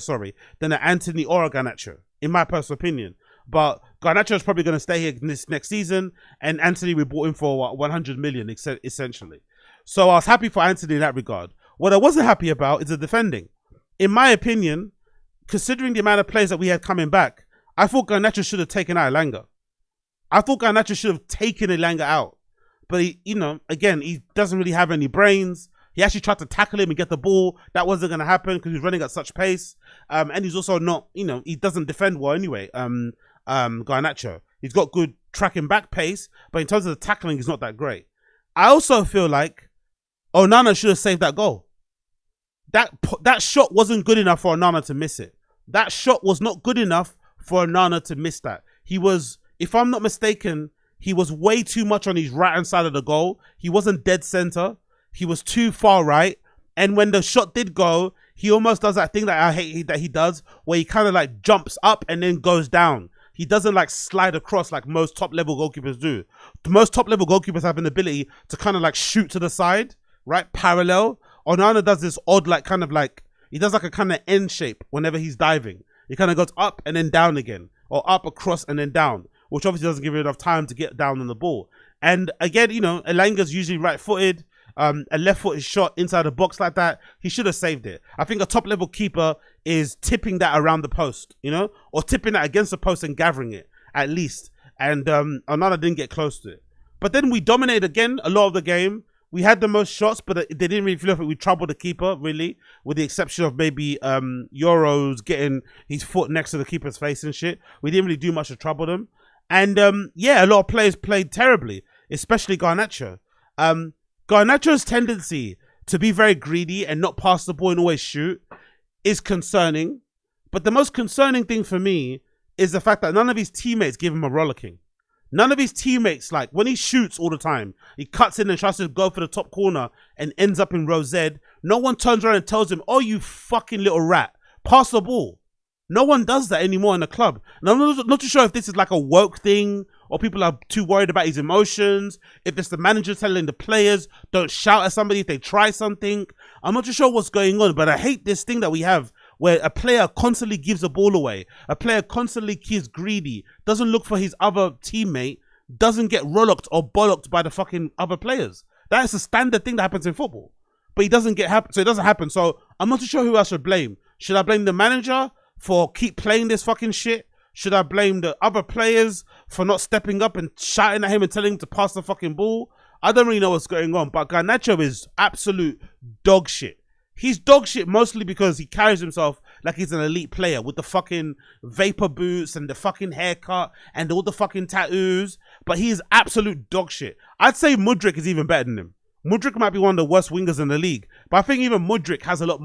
than an Anthony or a Garnacho, in my personal opinion. But Garnacho is probably going to stay here this next season, and Anthony we bought him for 100 million essentially. So I was happy for Anthony in that regard. What I wasn't happy about is the defending. In my opinion, considering the amount of players that we had coming back, I thought Garnacho should have taken out Elanga. I thought Garnacho should have taken Elanga out. But he, again, he doesn't really have any brains. He actually tried to tackle him and get the ball. That wasn't going to happen because he's running at such pace. And he's also not, he doesn't defend well anyway. Garnacho. He's got good tracking back pace, but in terms of the tackling, he's not that great. I also feel like Onana should have saved that goal. That shot wasn't good enough for Onana to miss it. That shot was not good enough for Onana to miss that. He was, if I'm not mistaken, he was way too much on his right-hand side of the goal. He wasn't dead center. He was too far right. And when the shot did go, he almost does that thing that I hate that he does, where he kind of like jumps up and then goes down. He doesn't like slide across like most top-level goalkeepers do. Most top-level goalkeepers have an ability to kind of like shoot to the side, right? Parallel. Onana does this odd, like kind of like, he does like a kind of N shape whenever he's diving. He kind of goes up and then down again, or up, across, and then down, which obviously doesn't give him enough time to get down on the ball. And again, Elanga's usually right-footed. A left-footed shot inside the box like that, he should have saved it. I think a top-level keeper is tipping that around the post, or tipping that against the post and gathering it, at least. And Onana didn't get close to it. But then we dominated again a lot of the game. We had the most shots, but they didn't really feel like we troubled the keeper, really, with the exception of maybe Euros getting his foot next to the keeper's face and shit. We didn't really do much to trouble them. And yeah, a lot of players played terribly, especially Garnacho. Garnacho's tendency to be very greedy and not pass the ball and always shoot is concerning. But the most concerning thing for me is the fact that none of his teammates give him a rollicking. None of his teammates, like when he shoots all the time, he cuts in and tries to go for the top corner and ends up in row Z. No one turns around and tells him, oh, you fucking little rat, pass the ball. No one does that anymore in the club. And I'm not too sure if this is like a woke thing or people are too worried about his emotions, if it's the manager telling the players don't shout at somebody if they try something. I'm not too sure what's going on, but I hate this thing that we have where a player constantly gives the ball away, a player constantly is greedy, doesn't look for his other teammate, doesn't get rollocked or bollocked by the fucking other players. That is a standard thing that happens in football. But it doesn't so it doesn't happen. So I'm not too sure who I should blame. Should I blame the manager for keep playing this fucking shit? Should I blame the other players for not stepping up and shouting at him and telling him to pass the fucking ball? I don't really know what's going on, but Garnacho is absolute dog shit. He's dog shit mostly because he carries himself like he's an elite player with the fucking vapor boots and the fucking haircut and all the fucking tattoos, but he is absolute dog shit. I'd say Mudryk is even better than him. Mudryk might be one of the worst wingers in the league, but I think even Mudryk has a lot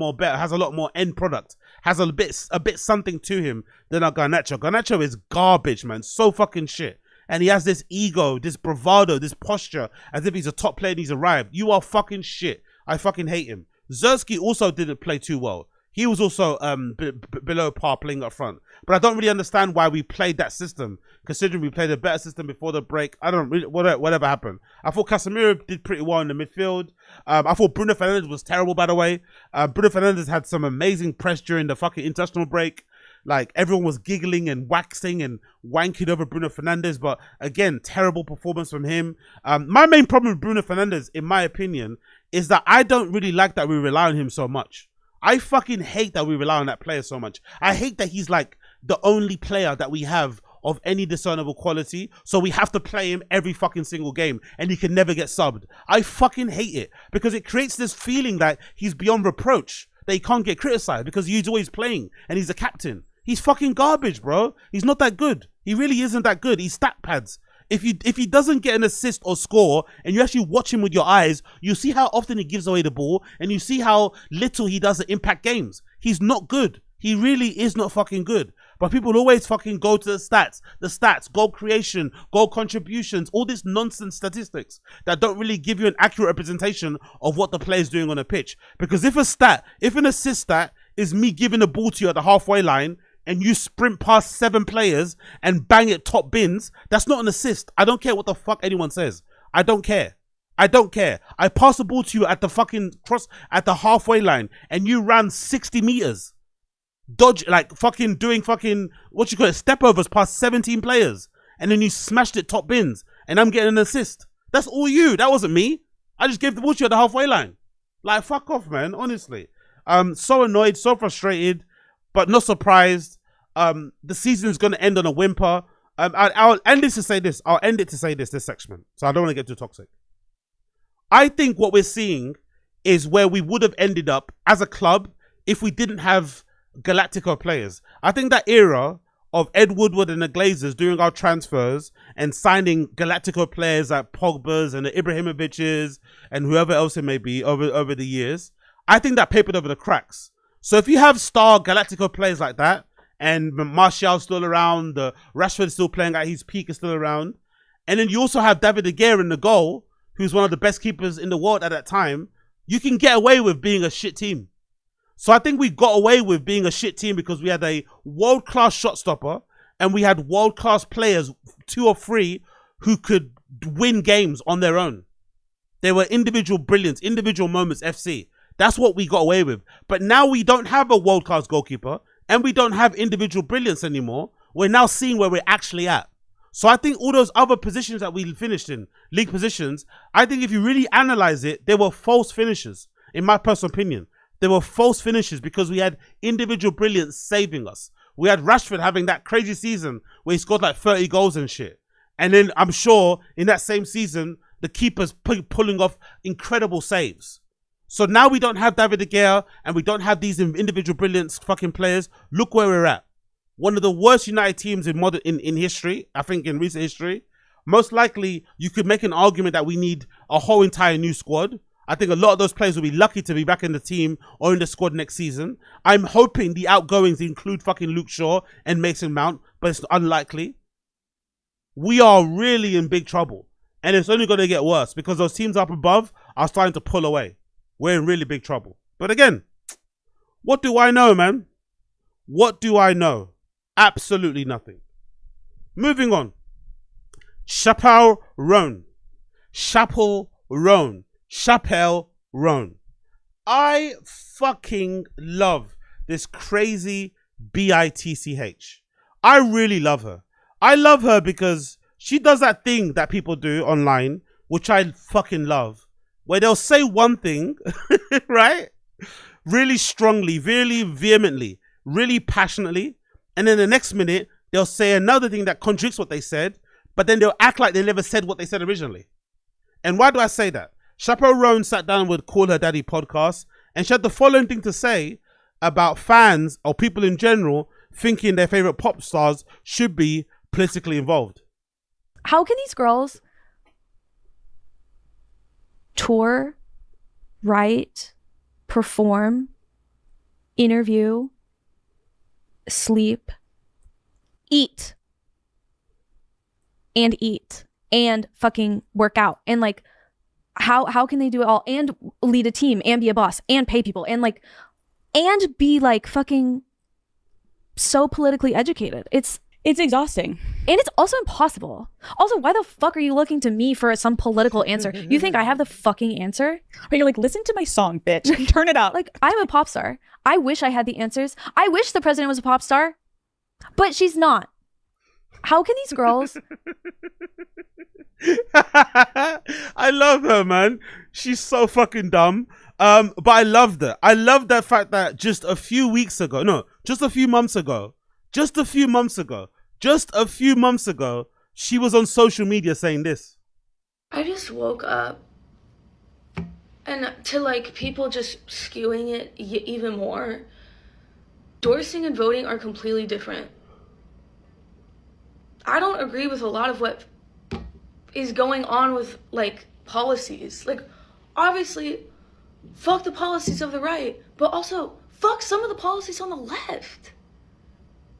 more end product, has a bit something to him than our Garnacho. Garnacho is garbage, man, so fucking shit. And he has this ego, this bravado, this posture, as if he's a top player and he's arrived. You are fucking shit. I fucking hate him. Zerski also didn't play too well. He was also below par playing up front. But I don't really understand why we played that system, considering we played a better system before the break. I don't really, whatever happened. I thought Casemiro did pretty well in the midfield. I thought Bruno Fernandes was terrible, by the way. Bruno Fernandes had some amazing press during the fucking international break. Like, everyone was giggling and waxing and wanking over Bruno Fernandes. But again, terrible performance from him. My main problem with Bruno Fernandes, in my opinion, is that I don't really like that we rely on him so much. I fucking hate that we rely on that player so much. I hate that he's like the only player that we have of any discernible quality, so we have to play him every fucking single game and he can never get subbed. I fucking hate it because it creates this feeling that he's beyond reproach, that he can't get criticized because he's always playing and he's a captain. He's fucking garbage, bro. He's not that good. He really isn't that good. He's stat pads. If he doesn't get an assist or score and you actually watch him with your eyes, you see how often he gives away the ball and you see how little he does to impact games. He's not good. He really is not fucking good. But people always fucking go to the stats, goal creation, goal contributions, all this nonsense statistics that don't really give you an accurate representation of what the player's doing on a pitch. Because if an assist stat is me giving the ball to you at the halfway line and you sprint past 7 players and bang it top bins, that's not an assist. I don't care what the fuck anyone says. I don't care. I don't care. I pass the ball to you at the fucking at the halfway line and you ran 60 meters. Dodge, like fucking doing fucking, what you call it, step overs past 17 players. And then you smashed it top bins and I'm getting an assist. That's all you. That wasn't me. I just gave the ball to you at the halfway line. Like, fuck off, man. Honestly. So annoyed, so frustrated, but not surprised. The season is going to end on a whimper. I'll end it to say this. This section. So I don't want to get too toxic. I think what we're seeing is where we would have ended up as a club if we didn't have Galactico players. I think that era of Ed Woodward and the Glazers doing our transfers and signing Galactico players like Pogba's and the Ibrahimoviches and whoever else it may be over the years, I think that papered over the cracks. So if you have star Galactico players like that, and Martial's still around, the Rashford still playing at his peak is still around, and then you also have David De Gea in the goal, who's one of the best keepers in the world at that time, you can get away with being a shit team. So I think we got away with being a shit team because we had a world-class shot stopper and we had world-class players, 2 or 3, who could win games on their own. They were individual brilliance, individual moments, FC. That's what we got away with. But now we don't have a world-class goalkeeper and we don't have individual brilliance anymore. We're now seeing where we're actually at. So I think all those other positions that we finished in, league positions, I think if you really analyze it, they were false finishes, in my personal opinion. They were false finishes because we had individual brilliance saving us. We had Rashford having that crazy season where he scored like 30 goals and shit. And then I'm sure in that same season, the keeper's pulling off incredible saves. So now we don't have David De Gea and we don't have these individual brilliance fucking players. Look where we're at. One of the worst United teams in history, I think in recent history. Most likely, you could make an argument that we need a whole entire new squad. I think a lot of those players will be lucky to be back in the team or in the squad next season. I'm hoping the outgoings include fucking Luke Shaw and Mason Mount, but it's unlikely. We are really in big trouble. And it's only going to get worse because those teams up above are starting to pull away. We're in really big trouble. But again, what do I know, man? What do I know? Absolutely nothing. Moving on. Chapelle Roan. Chapelle Roan. Chapelle Roan. I fucking love this crazy bitch. I really love her. I love her because she does that thing that people do online, which I fucking love, where they'll say one thing, right? Really strongly, really vehemently, really passionately. And then the next minute, they'll say another thing that contradicts what they said, but then they'll act like they never said what they said originally. And why do I say that? Chapelle Roan sat down with Call Her Daddy podcast, and she had the following thing to say about fans or people in general thinking their favorite pop stars should be politically involved. How can these girls tour, write, perform, interview, sleep, eat, and fucking work out, and like how can they do it all and lead a team and be a boss and pay people and like and be like fucking so politically educated? It's exhausting, and it's also impossible. Also, why the fuck are you looking to me for some political answer? You think I have the fucking answer? But you're like, listen to my song, bitch. Turn it up. Like, I'm a pop star. I wish I had the answers. I wish the president was a pop star, but she's not. How can these girls? I love her, man. She's so fucking dumb. But I loved her. I love that fact that just a few months ago, she was on social media saying this. I just woke up, and to like people just skewing it even more, endorsing and voting are completely different. I don't agree with a lot of what is going on with like policies. Like, obviously, fuck the policies of the right, but also fuck some of the policies on the left.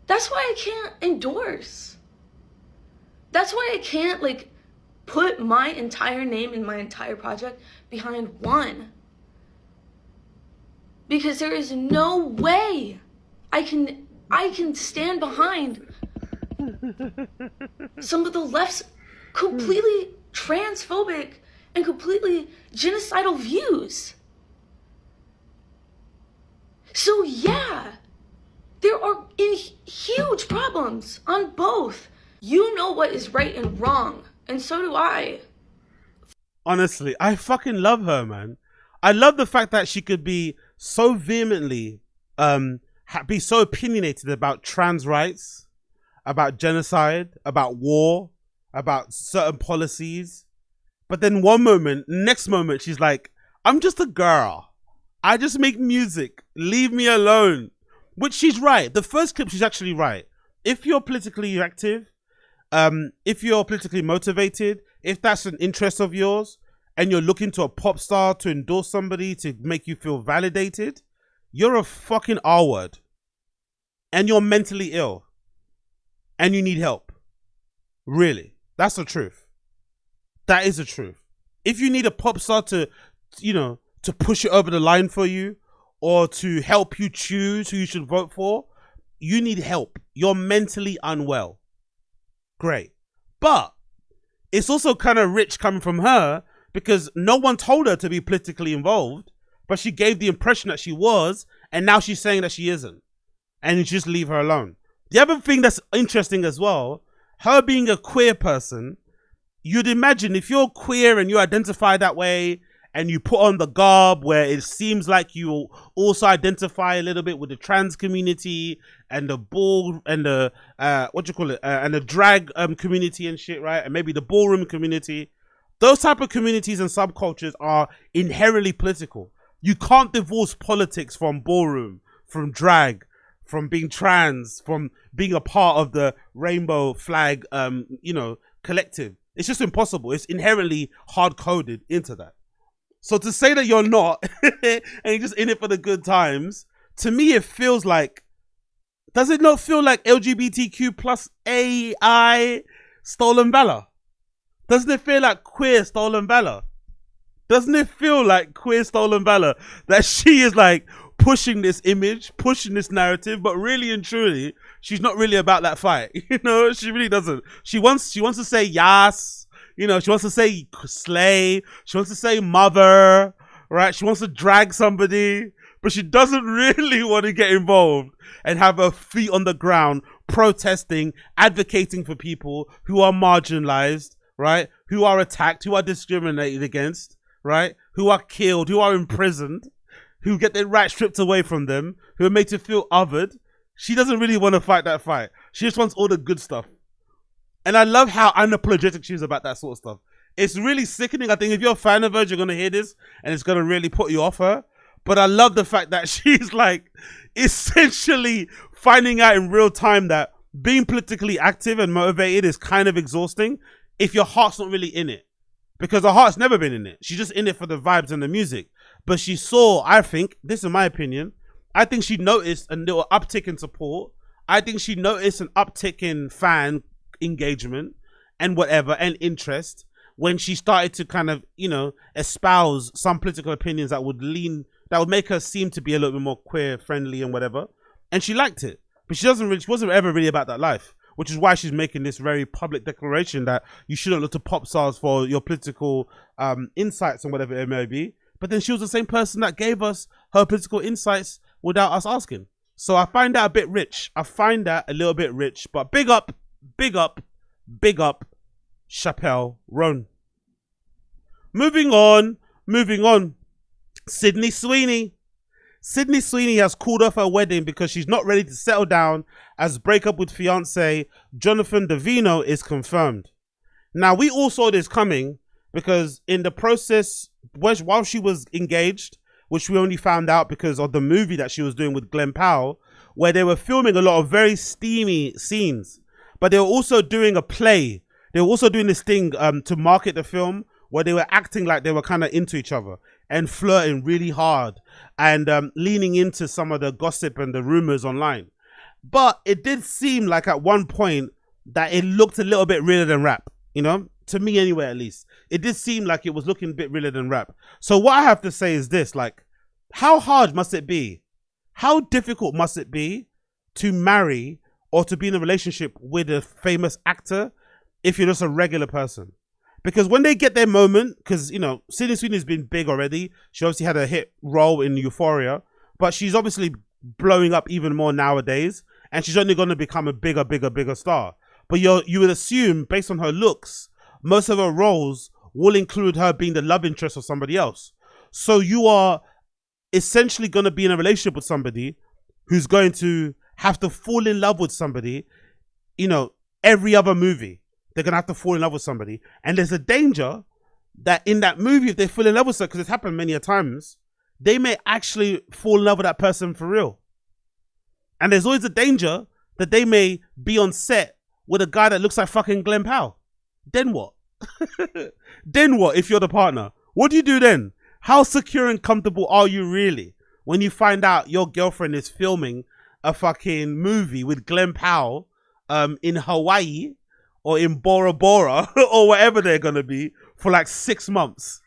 That's why I can't endorse. That's why I can't like put my entire name and my entire project behind one. Because there is no way I can stand behind some of the left's completely transphobic and completely genocidal views. So yeah, there are huge problems on both. You know what is right and wrong, and so do I. Honestly, I fucking love her, man. I love the fact that she could be so vehemently, be so opinionated about trans rights, about genocide, about war, about certain policies. But then next moment, she's like, I'm just a girl. I just make music. Leave me alone. Which she's right. The first clip, she's actually right. If you're politically active, if you're politically motivated, if that's an interest of yours, and you're looking to a pop star to endorse somebody to make you feel validated, you're a fucking R-word. And you're mentally ill. And you need help. Really. That's the truth. That is the truth. If you need a pop star to push it over the line for you, or to help you choose who you should vote for, you need help. You're mentally unwell. Great. But it's also kind of rich coming from her, because no one told her to be politically involved, but she gave the impression that she was, and now she's saying that she isn't. And you just leave her alone. The other thing that's interesting as well, her being a queer person, you'd imagine if you're queer and you identify that way, and you put on the garb where it seems like you also identify a little bit with the trans community and the ball and the and the drag community and shit, right? And maybe the ballroom community. Those type of communities and subcultures are inherently political. You can't divorce politics from ballroom, from drag, from being trans, from being a part of the rainbow flag, collective. It's just impossible. It's inherently hard-coded into that. So to say that you're not, and you're just in it for the good times, to me it feels like, does it not feel like LGBTQ plus AI stolen valor? Doesn't it feel like queer stolen valor? Doesn't it feel like queer stolen valor that she is like pushing this image, pushing this narrative, but really and truly, she's not really about that fight. You know, she really doesn't. She wants to say yas. You know, she wants to say slay. She wants to say mother, right? She wants to drag somebody, but she doesn't really want to get involved and have her feet on the ground, protesting, advocating for people who are marginalized, right? Who are attacked, who are discriminated against, right? Who are killed, who are imprisoned, who get their rights stripped away from them, who are made to feel othered. She doesn't really want to fight that fight. She just wants all the good stuff. And I love how unapologetic she is about that sort of stuff. It's really sickening. I think if you're a fan of her, you're going to hear this and it's going to really put you off her. But I love the fact that she's like essentially finding out in real time that being politically active and motivated is kind of exhausting if your heart's not really in it. Because her heart's never been in it. She's just in it for the vibes and the music. But she saw, I think, this is my opinion, I think she noticed a little uptick in support. I think she noticed an uptick in fan engagement and whatever, and interest, when she started to kind of, you know, espouse some political opinions that would make her seem to be a little bit more queer friendly and whatever. And she liked it. But she wasn't ever really about that life, which is why she's making this very public declaration that you shouldn't look to pop stars for your political insights and whatever it may be. But then she was the same person that gave us her political insights without us asking. So I find that a bit rich. I find that a little bit rich. But big up, Chapelle Roan. Moving on. Sydney Sweeney. Sydney Sweeney has called off her wedding because she's not ready to settle down, as breakup with fiancé Jonathan Davino is confirmed. Now, we all saw this coming because in the process, while she was engaged, which we only found out because of the movie that she was doing with Glen Powell, where they were filming a lot of very steamy scenes, but they were also doing a play. They were also doing this thing to market the film, where they were acting like they were kind of into each other and flirting really hard and leaning into some of the gossip and the rumors online. But it did seem like at one point that it looked a little bit realer than rap, you know, to me anyway, at least. It did seem like it was looking a bit realer than rap. So what I have to say is this, like, how hard must it be? How difficult must it be to marry or to be in a relationship with a famous actor if you're just a regular person? Because when they get their moment, because, you know, Sydney Sweeney's been big already. She obviously had a hit role in Euphoria, but she's obviously blowing up even more nowadays, and she's only going to become a bigger star. But you would assume, based on her looks, most of her roles will include her being the love interest of somebody else. So you are essentially going to be in a relationship with somebody who's going to have to fall in love with somebody, you know, every other movie. They're going to have to fall in love with somebody. And there's a danger that in that movie, if they fall in love with her, because it's happened many a times, they may actually fall in love with that person for real. And there's always a danger that they may be on set with a guy that looks like fucking Glen Powell. Then what? Then what if you're the partner? What do you do then? How secure and comfortable are you really when you find out your girlfriend is filming a fucking movie with Glen Powell in Hawaii or in Bora Bora or whatever they're going to be for like 6 months?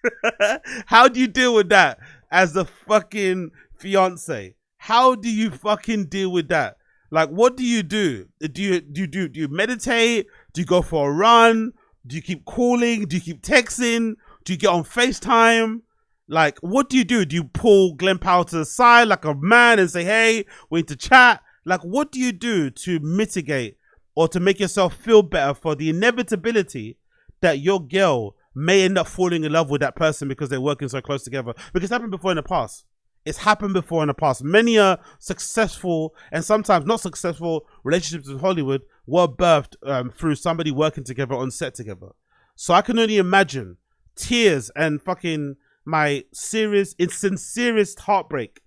How do you deal with that as the fucking fiance? How do you fucking deal with that? Like, what do you do? Do you meditate? Do you go for a run? Do you keep calling? Do you keep texting? Do you get on FaceTime? Like, what do you do? Do you pull Glen Powell to the side like a man and say, hey, we need to chat? Like, what do you do to mitigate or to make yourself feel better for the inevitability that your girl may end up falling in love with that person because they're working so close together? Because it's happened before in the past. It's happened before in the past. Many successful and sometimes not successful relationships in Hollywood were birthed through somebody working together on set together. So I can only imagine tears and fucking my sincerest heartbreak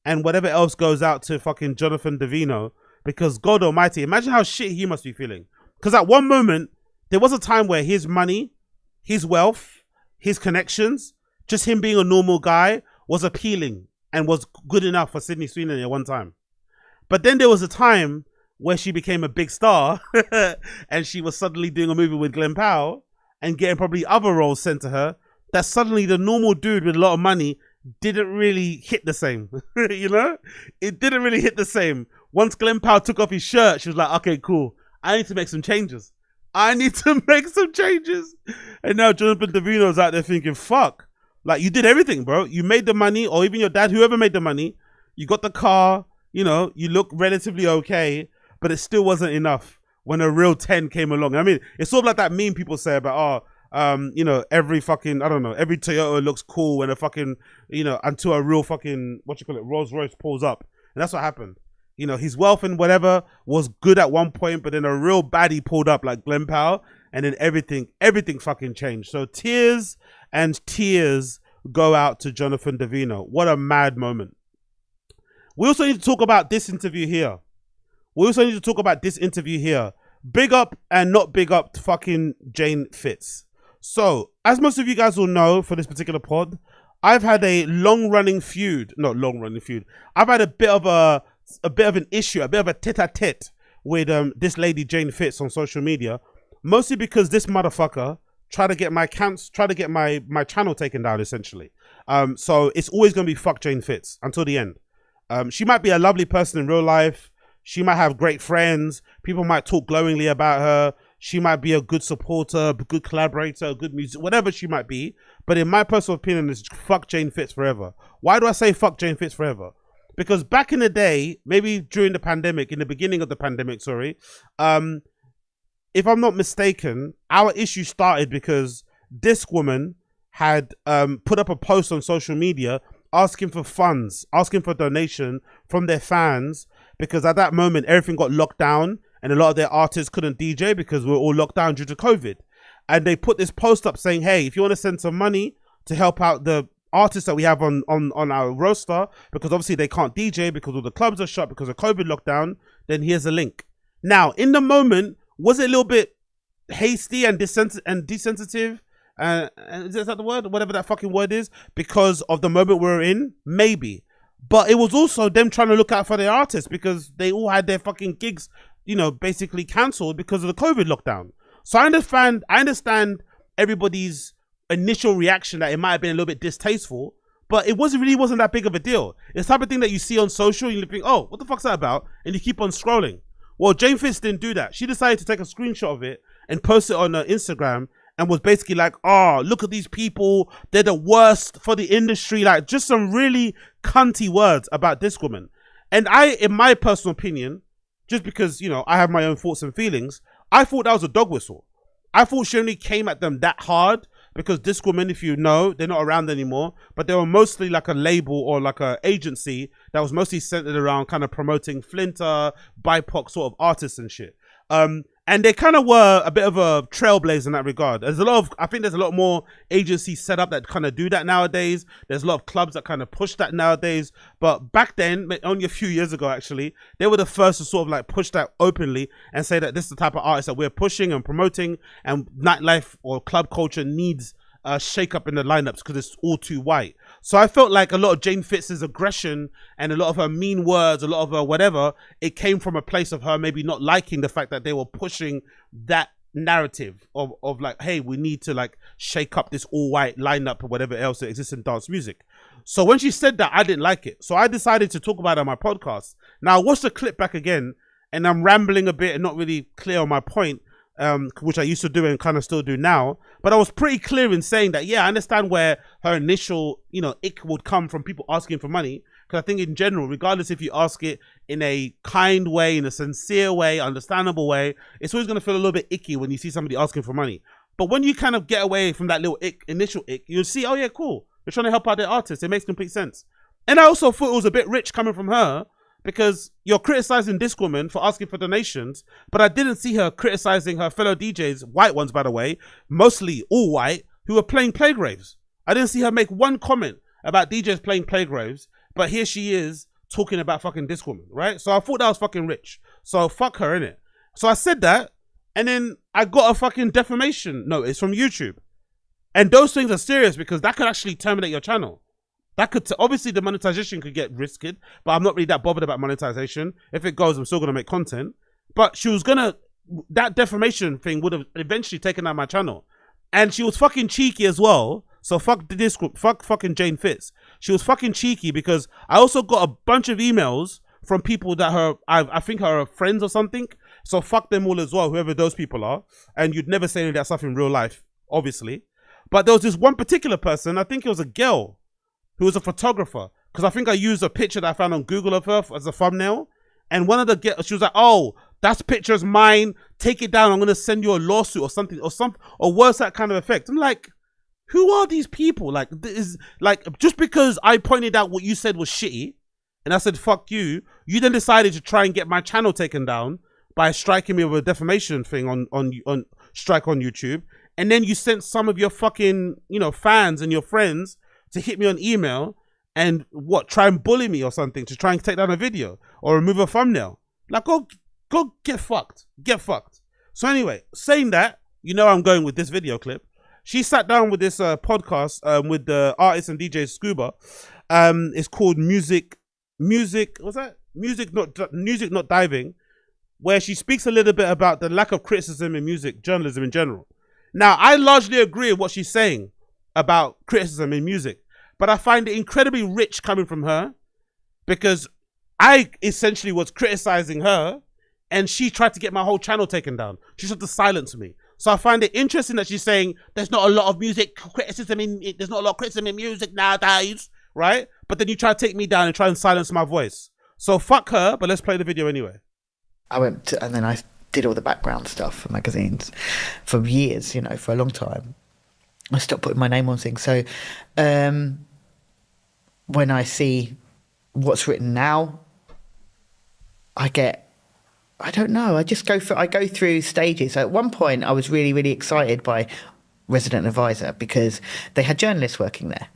and whatever else goes out to fucking Jonathan Davino, because God almighty, imagine how shit he must be feeling. Because at one moment, there was a time where his money, his wealth, his connections, just him being a normal guy was appealing and was good enough for Sydney Sweeney at one time. But then there was a time where she became a big star and she was suddenly doing a movie with Glen Powell and getting probably other roles sent to her, that suddenly the normal dude with a lot of money didn't really hit the same. You know, it didn't really hit the same. Once Glen Powell took off his shirt, she was like, okay, cool. I need to make some changes. And now Jonathan Davino's out there thinking, fuck, like you did everything, bro. You made the money, or even your dad, whoever made the money. You got the car, you know, you look relatively okay, but it still wasn't enough when a real 10 came along. I mean, it's sort of like that meme people say about, you know, every fucking, I don't know, every Toyota looks cool when a fucking, you know, until a real fucking, Rolls Royce pulls up. And that's what happened. You know, his wealth and whatever was good at one point, but then a real baddie pulled up like Glen Powell, and then everything fucking changed. So tears go out to Jonathan Davino. What a mad moment. We also need to talk about this interview here. Big up and not big up to fucking Jane Fitz. So, as most of you guys will know for this particular pod, I've had a long-running feud. I've had a bit of an issue, a bit of a tete-a-tete with this lady Jane Fitz on social media, mostly because this motherfucker tried to get my channel taken down, essentially. So it's always going to be fuck Jane Fitz until the end. She might be a lovely person in real life. She might have great friends. People might talk glowingly about her. She might be a good supporter, a good collaborator, good music, whatever she might be. But in my personal opinion, it's fuck Jane Fitz forever. Why do I say fuck Jane Fitz forever? Because back in the day, maybe during the pandemic, in the beginning of the pandemic, if I'm not mistaken, our issue started because this woman had put up a post on social media asking for funds, asking for donation from their fans, because at that moment, everything got locked down and a lot of their artists couldn't DJ because we were all locked down due to COVID. And they put this post up saying, hey, if you want to send some money to help out the artists that we have on our roster, because obviously they can't DJ because all the clubs are shut because of COVID lockdown, then here's a link. Now, in the moment, was it a little bit hasty and desensitive? Is that the word? Whatever that fucking word is, because of the moment we're in? Maybe. But it was also them trying to look out for their artists because they all had their fucking gigs, you know, basically cancelled because of the COVID lockdown. So I understand everybody's initial reaction that it might have been a little bit distasteful, but it really wasn't that big of a deal. It's the type of thing that you see on social and you think, oh, what the fuck's that about? And you keep on scrolling. Well, Jane Fitz didn't do that. She decided to take a screenshot of it and post it on her Instagram and was basically like, oh, look at these people. They're the worst for the industry. Like, just some really cunty words about this woman. And in my personal opinion, just because, you know, I have my own thoughts and feelings, I thought that was a dog whistle. I thought she only came at them that hard because this woman, if you know, they're not around anymore, but they were mostly like a label or like an agency that was mostly centered around kind of promoting Flinter, BIPOC sort of artists and shit. And they kind of were a bit of a trailblazer in that regard. I think there's a lot more agencies set up that kind of do that nowadays. There's a lot of clubs that kind of push that nowadays. But back then, only a few years ago, actually, they were the first to sort of like push that openly and say that this is the type of artist that we're pushing and promoting, and nightlife or club culture needs a shake up in the lineups because it's all too white. So I felt like a lot of Jane Fitz's aggression and a lot of her mean words, a lot of her whatever, it came from a place of her maybe not liking the fact that they were pushing that narrative of like, hey, we need to like shake up this all white lineup or whatever else that exists in dance music. So when she said that, I didn't like it. So I decided to talk about it on my podcast. Now I watched the clip back again and I'm rambling a bit and not really clear on my point, which I used to do and kind of still do now, but I was pretty clear in saying that, yeah, I understand where her initial, you know, ick would come from people asking for money, because I think in general, regardless if you ask it in a kind way, in a sincere way, understandable way, it's always going to feel a little bit icky when you see somebody asking for money. But when you kind of get away from that little initial ick, you'll see, oh yeah, cool, they're trying to help out their artists. It makes complete sense. And I also thought it was a bit rich coming from her, because you're criticizing this woman for asking for donations, but I didn't see her criticizing her fellow DJs, white ones by the way, mostly all white, who were playing Playgraves. I didn't see her make one comment about DJs playing Playgraves, but here she is talking about fucking this woman, right? So I thought that was fucking rich. So fuck her, innit? So I said that, and then I got a fucking defamation notice from YouTube. And those things are serious because that could actually terminate your channel. That could, obviously the monetization could get risked, but I'm not really that bothered about monetization. If it goes, I'm still gonna make content. But she was gonna, that defamation thing would have eventually taken out my channel. And she was fucking cheeky as well. So fuck this, fucking Jane Fitz. she was fucking cheeky because I also got a bunch of emails from people that I think are friends or something. So fuck them all as well, whoever those people are. And you'd never say any of that stuff in real life, obviously. But there was this one particular person, I think it was a girl, who was a photographer. Because I think I used a picture that I found on Google of her as a thumbnail. And one of the girls, she was like, oh, that picture's mine. Take it down. I'm going to send you a lawsuit or something. Or worse, that kind of effect. I'm like, who are these people? Like, just because I pointed out what you said was shitty, and I said, fuck you, you then decided to try and get my channel taken down by striking me with a defamation thing on strike on YouTube. And then you sent some of your fucking, fans and your friends to hit me on email and try and bully me or something to try and take down a video or remove a thumbnail. Like, go get fucked. Get fucked. So anyway, saying that, I'm going with this video clip. She sat down with this podcast with the artist and DJ Scuba. It's called Music, what's that? Music Not Diving, where she speaks a little bit about the lack of criticism in music journalism in general. Now, I largely agree with what she's saying about criticism in music, but I find it incredibly rich coming from her because I essentially was criticizing her and she tried to get my whole channel taken down. She tried to silence me. So I find it interesting that she's saying there's not a lot of criticism in music nowadays, right? But then you try to take me down and try and silence my voice. So fuck her, but let's play the video anyway. And then I did all the background stuff for magazines for years, for a long time. I stopped putting my name on things. So when I see what's written now, I go through stages. So at one point I was really, really excited by Resident Advisor because they had journalists working there.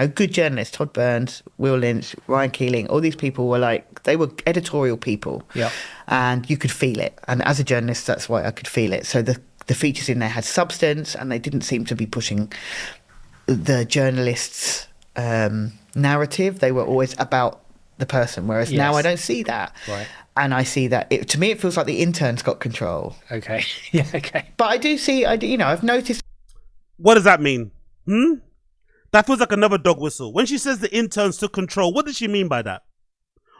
Good journalists, Todd Burns, Will Lynch, Ryan Keeling, all these people were they were editorial people. Yeah. And you could feel it. And as a journalist, that's why I could feel it. So the features in there had substance and they didn't seem to be pushing the journalist's narrative. They were always about the person, whereas now I don't see that. Right. And I see that to me it feels like the intern's got control. Okay. Yeah, okay. But I do see, I've noticed. What does that mean? That feels like another dog whistle. When she says the interns took control, what does she mean by that?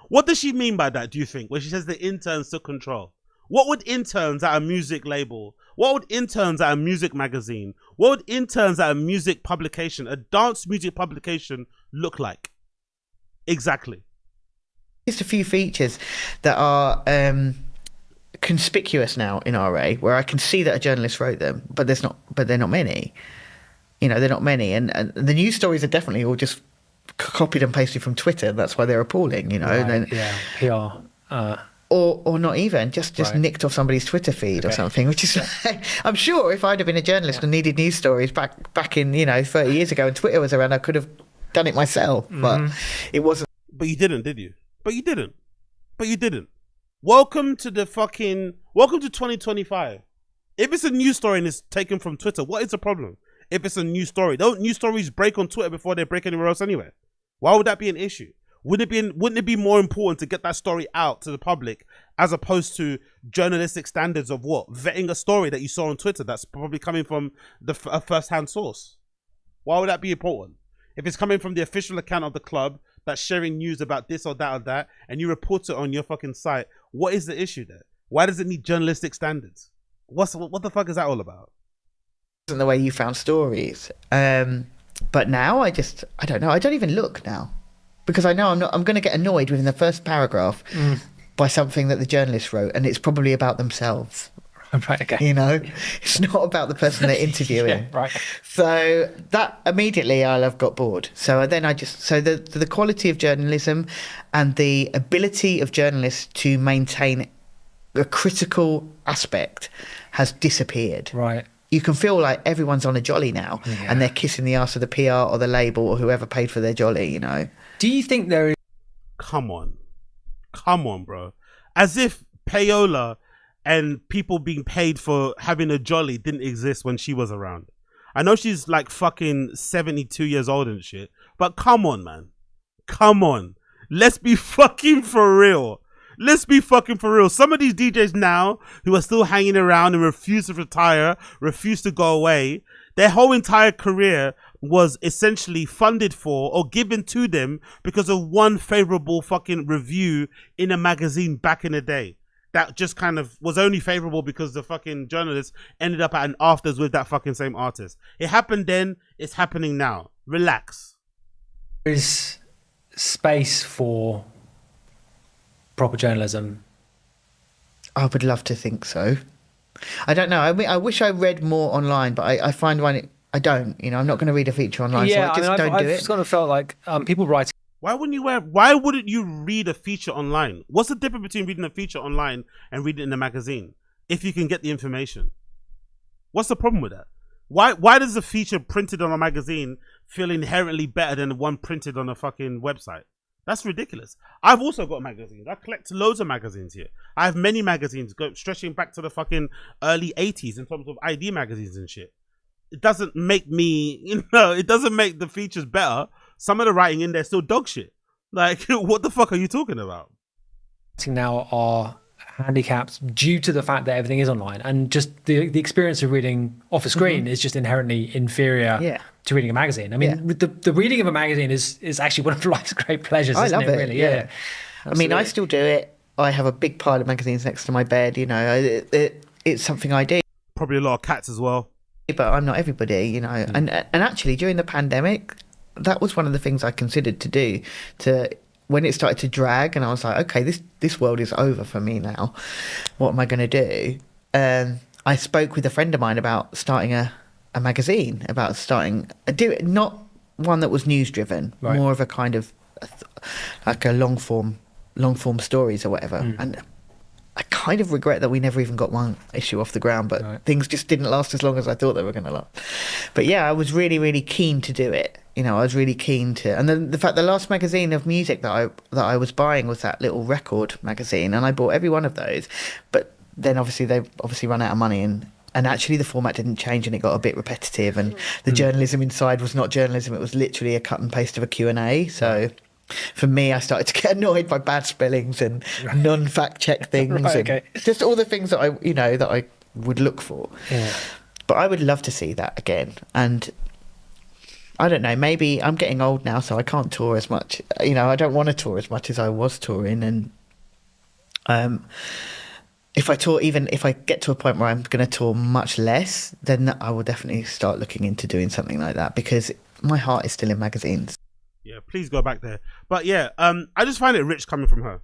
What does she mean by that, do you think, when she says the interns took control? What would interns at a music label, what would interns at a music magazine, what would interns at a music publication, a dance music publication look like? Exactly. Just a few features that are conspicuous now in RA, where I can see that a journalist wrote them, but they're not many. They're not many, and the news stories are definitely all just copied and pasted from Twitter. That's why they're appalling. Right, PR. Or not even just nicked off somebody's Twitter feed or something, which is I'm sure if I'd have been a journalist and needed news stories back in 30 years ago and Twitter was around, I could have done it myself, but it wasn't. But you didn't, did you? But you didn't. Welcome to 2025. If it's a news story and it's taken from Twitter, what is the problem? If it's a news story, don't news stories break on Twitter before they break anywhere else anyway? Why would that be an issue? Wouldn't it be more important to get that story out to the public as opposed to journalistic standards of vetting a story that you saw on Twitter that's probably coming from a first-hand source? Why would that be important? If it's coming from the official account of the club that's sharing news about this or that, and you report it on your fucking site, what is the issue there? Why does it need journalistic standards? What the fuck is that all about? Wasn't the way you found stories. But now I don't know. I don't even look now. Because I know I'm going to get annoyed within the first paragraph by something that the journalist wrote, and it's probably about themselves. Right, okay. It's not about the person they're interviewing. Yeah, right. So that immediately I've got bored. So then the quality of journalism and the ability of journalists to maintain a critical aspect has disappeared. Right. You can feel like everyone's on a jolly now, and they're kissing the ass of the PR or the label or whoever paid for their jolly, Do you think there is... Come on, bro. As if payola and people being paid for having a jolly didn't exist when she was around. I know she's like fucking 72 years old and shit, but come on, man. Come on. Let's be fucking for real. Some of these DJs now who are still hanging around and refuse to retire, refuse to go away, their whole entire career was essentially funded for or given to them because of one favorable fucking review in a magazine back in the day. That just kind of was only favorable because the fucking journalist ended up at an afters with that fucking same artist. It happened then, it's happening now. Relax. There's space for proper journalism. I would love to think so. I don't know. I mean, I wish I read more online, but I find I don't. You know, I'm not going to read a feature online, so I just don't do I've it. just kind of felt like people writing. Why wouldn't you read a feature online? What's the difference between reading a feature online and reading it in a magazine? If you can get the information. What's the problem with that? Why does a feature printed on a magazine feel inherently better than the one printed on a fucking website? That's ridiculous. I've also got magazines. I collect loads of magazines here. I have many magazines stretching back to the fucking early 80s in terms of ID magazines and shit. It doesn't make me, it doesn't make the features better. Some of the writing in there is still dog shit. Like, what the fuck are you talking about? Now are handicapped due to the fact that everything is online, and just the experience of reading off a screen is just inherently inferior to reading a magazine. I mean, the reading of a magazine is actually one of life's great pleasures. I isn't love it? it. Really, Yeah. I mean, I still do it. I have a big pile of magazines next to my bed. You know, it's something I do. Probably a lot of cats as well. But I'm not everybody, you know. And actually, during the pandemic, that was one of the things I considered to do. When it started to drag, and I was like, okay, this world is over for me now. What am I going to do? I spoke with a friend of mine about starting a magazine, about not one that was news driven, more of a kind of like a long form stories or whatever. And I kind of regret that we never even got one issue off the ground, but things just didn't last as long as I thought they were going to last. But yeah, I was really, really keen to do it. You know, I was really keen to. And then the fact the last magazine of music that I was buying was that little record magazine, and I bought every one of those. But then obviously they run out of money, and actually the format didn't change, and it got a bit repetitive, and the journalism inside was not journalism. It was literally a cut and paste of a Q&A. So for me, I started to get annoyed by bad spellings and non-fact check things, and just all the things that I would look for. Yeah. But I would love to see that again. And I don't know, maybe I'm getting old now, so I can't tour as much. You know, I don't want to tour as much as I was touring. And if I get to a point where I'm going to tour much less, then I will definitely start looking into doing something like that, because my heart is still in magazines. Yeah, please go back there. But yeah, I just find it rich coming from her.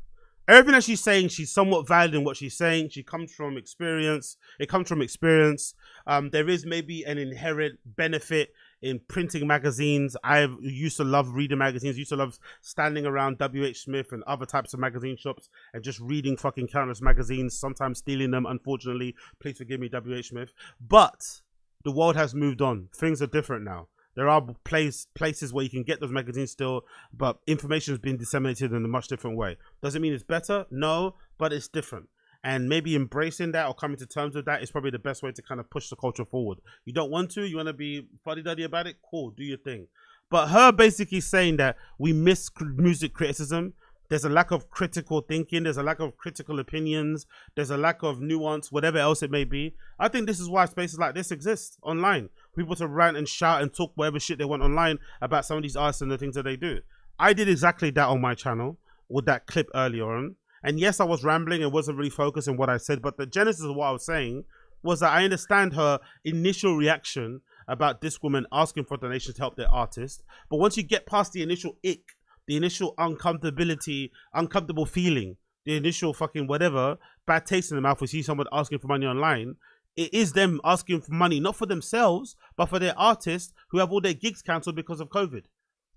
Everything that she's saying, she's somewhat valid in what she's saying. She comes from experience. It comes from experience. There is maybe an inherent benefit in printing magazines. I used to love reading magazines. Used to love standing around WH Smith and other types of magazine shops and just reading fucking countless magazines, sometimes stealing them, unfortunately. Please forgive me, WH Smith. But the world has moved on. Things are different now. There are places where you can get those magazines still, but information has been disseminated in a much different way. Doesn't mean it's better, no, but it's different. And maybe embracing that or coming to terms with that is probably the best way to kind of push the culture forward. You don't want to, you want to be fuddy-duddy about it, cool, do your thing. But her basically saying that we miss music criticism, there's a lack of critical thinking, there's a lack of critical opinions, there's a lack of nuance, whatever else it may be. I think this is why spaces like this exist online. People to rant and shout and talk whatever shit they want online about some of these artists and the things that they do. I did exactly that on my channel with that clip earlier on. And yes, I was rambling and wasn't really focused on what I said, but the genesis of what I was saying was that I understand her initial reaction about this woman asking for donations to help their artist. But once you get past the initial ick, the initial uncomfortable feeling, the initial fucking whatever, bad taste in the mouth, we see someone asking for money online, it is them asking for money, not for themselves, but for their artists who have all their gigs cancelled because of COVID.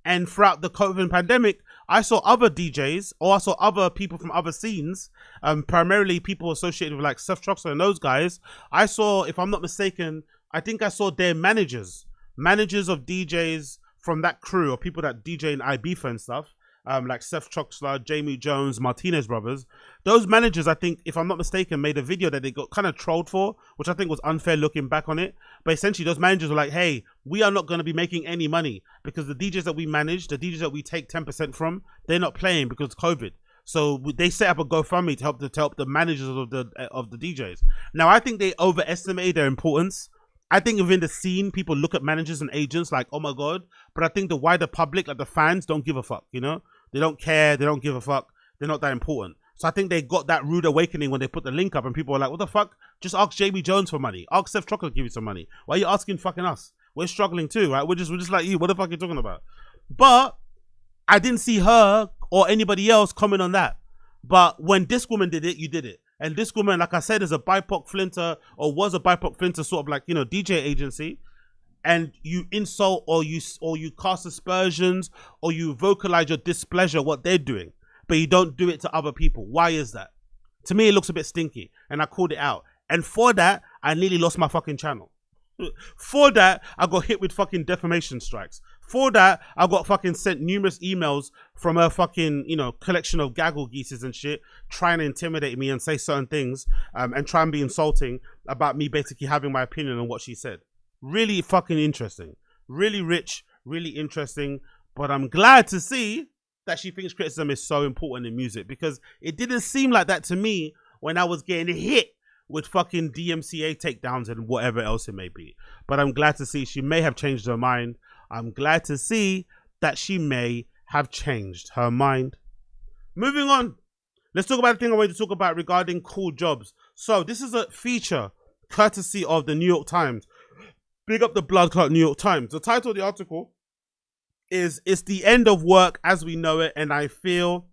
And throughout the COVID pandemic, I saw other DJs, or I saw other people from other scenes, primarily people associated with like Seth Troxler and those guys. I saw, if I'm not mistaken, I think I saw their managers of DJs from that crew, or people that DJ in Ibiza and stuff, like Seth Troxler, Jamie Jones, Martinez brothers. Those managers, I think, if I'm not mistaken, made a video that they got kind of trolled for, which I think was unfair looking back on it. But essentially, those managers were like, hey, we are not going to be making any money because the DJs that we manage, the DJs that we take 10% from, they're not playing because of COVID. So they set up a GoFundMe to help the managers of the DJs. Now, I think they overestimated their importance. I think within the scene, people look at managers and agents like, oh my God. But I think the wider public, like the fans, don't give a fuck, you know? They don't care. They don't give a fuck. They're not that important. So I think they got that rude awakening when they put the link up and people were like, what the fuck? Just ask Jamie Jones for money. Ask Seth Chocolate to give you some money. Why are you asking fucking us? We're struggling too, right? We're just like you. What the fuck are you talking about? But I didn't see her or anybody else comment on that. But when this woman did it, you did it. And this woman, like I said, is a BIPOC flinter, or was a BIPOC flinter, sort of like, you know, DJ agency. And you insult or you cast aspersions or you vocalize your displeasure what they're doing, but you don't do it to other people. Why is that? To me, it looks a bit stinky, and I called it out. And for that, I nearly lost my fucking channel. For that, I got hit with fucking defamation strikes. For that, I got fucking sent numerous emails from a fucking, you know, collection of gaggle geeses and shit, trying to intimidate me and say certain things, and try and be insulting about me basically having my opinion on what she said. Really fucking interesting. Really rich, really interesting. But I'm glad to see that she thinks criticism is so important in music, because it didn't seem like that to me when I was getting hit with fucking DMCA takedowns and whatever else it may be. But I'm glad to see she may have changed her mind. I'm glad to see that she may have changed her mind. Moving on. Let's talk about the thing I wanted to talk about regarding cool jobs. So this is a feature courtesy of the New York Times. Big up the blood clot New York Times. The title of the article is "It's the End of Work as We Know It, and I Feel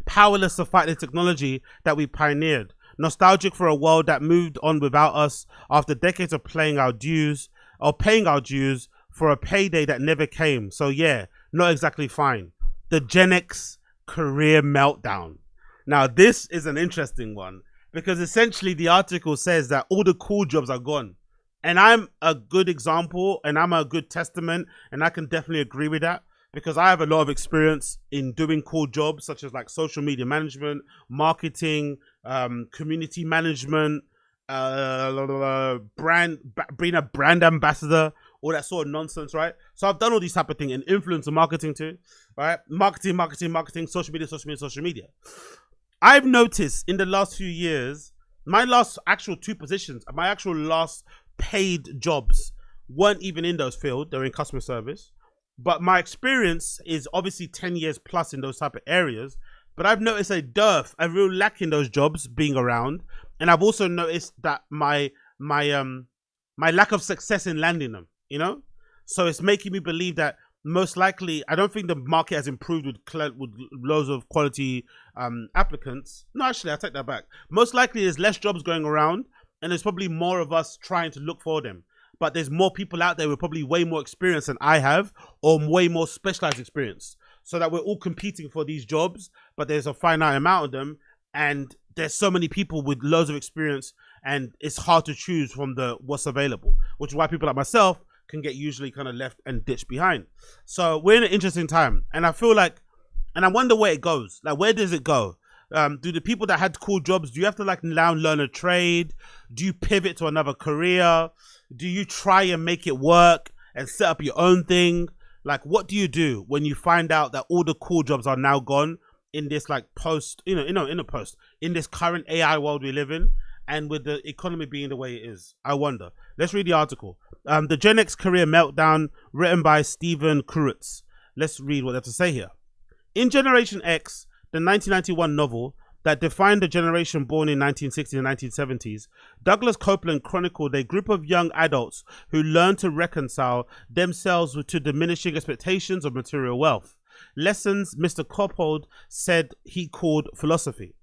Powerless to Fight the Technology That We Pioneered. Nostalgic for a world that moved on without us after decades of paying our dues for a payday that never came. So yeah, not exactly fine. The Gen X career meltdown." Now this is an interesting one, because essentially the article says that all the cool jobs are gone. And I'm a good example, and I'm a good testament, and I can definitely agree with that, because I have a lot of experience in doing cool jobs such as like social media management, marketing, community management, being a brand ambassador, all that sort of nonsense, right? So I've done all these type of things, and influencer marketing too, right? Marketing, social media. I've noticed in the last few years, my last actual two positions, my actual last paid jobs weren't even in those fields. They're in customer service, but my experience is obviously 10 years plus in those type of areas. But I've noticed a real lack in those jobs being around, and I've also noticed that my lack of success in landing them, you know. So it's making me believe that most likely, I don't think the market has improved with loads of quality applicants. No, actually, I take that back. Most likely there's less jobs going around, and there's probably more of us trying to look for them. But there's more people out there with probably way more experience than I have, or way more specialized experience. So that we're all competing for these jobs, but there's a finite amount of them, and there's so many people with loads of experience, and it's hard to choose from what's available, which is why people like myself can get usually kind of left and ditched behind. So we're in an interesting time, and I feel like, and I wonder where it goes. Like, where does it go? Do the people that had cool jobs, do you have to like now learn a trade? Do you pivot to another career? Do you try and make it work and set up your own thing? Like, what do you do when you find out that all the cool jobs are now gone in this like in this current AI world we live in, and with the economy being the way it is? I wonder. Let's read the article. The Gen X Career Meltdown, written by Stephen Kurutz. Let's read what they have to say here. In Generation X, the 1991 novel that defined the generation born in 1960s and 1970s, Douglas Copeland chronicled a group of young adults who learned to reconcile themselves to diminishing expectations of material wealth. Lessons Mr. Copeland said he called philosophy.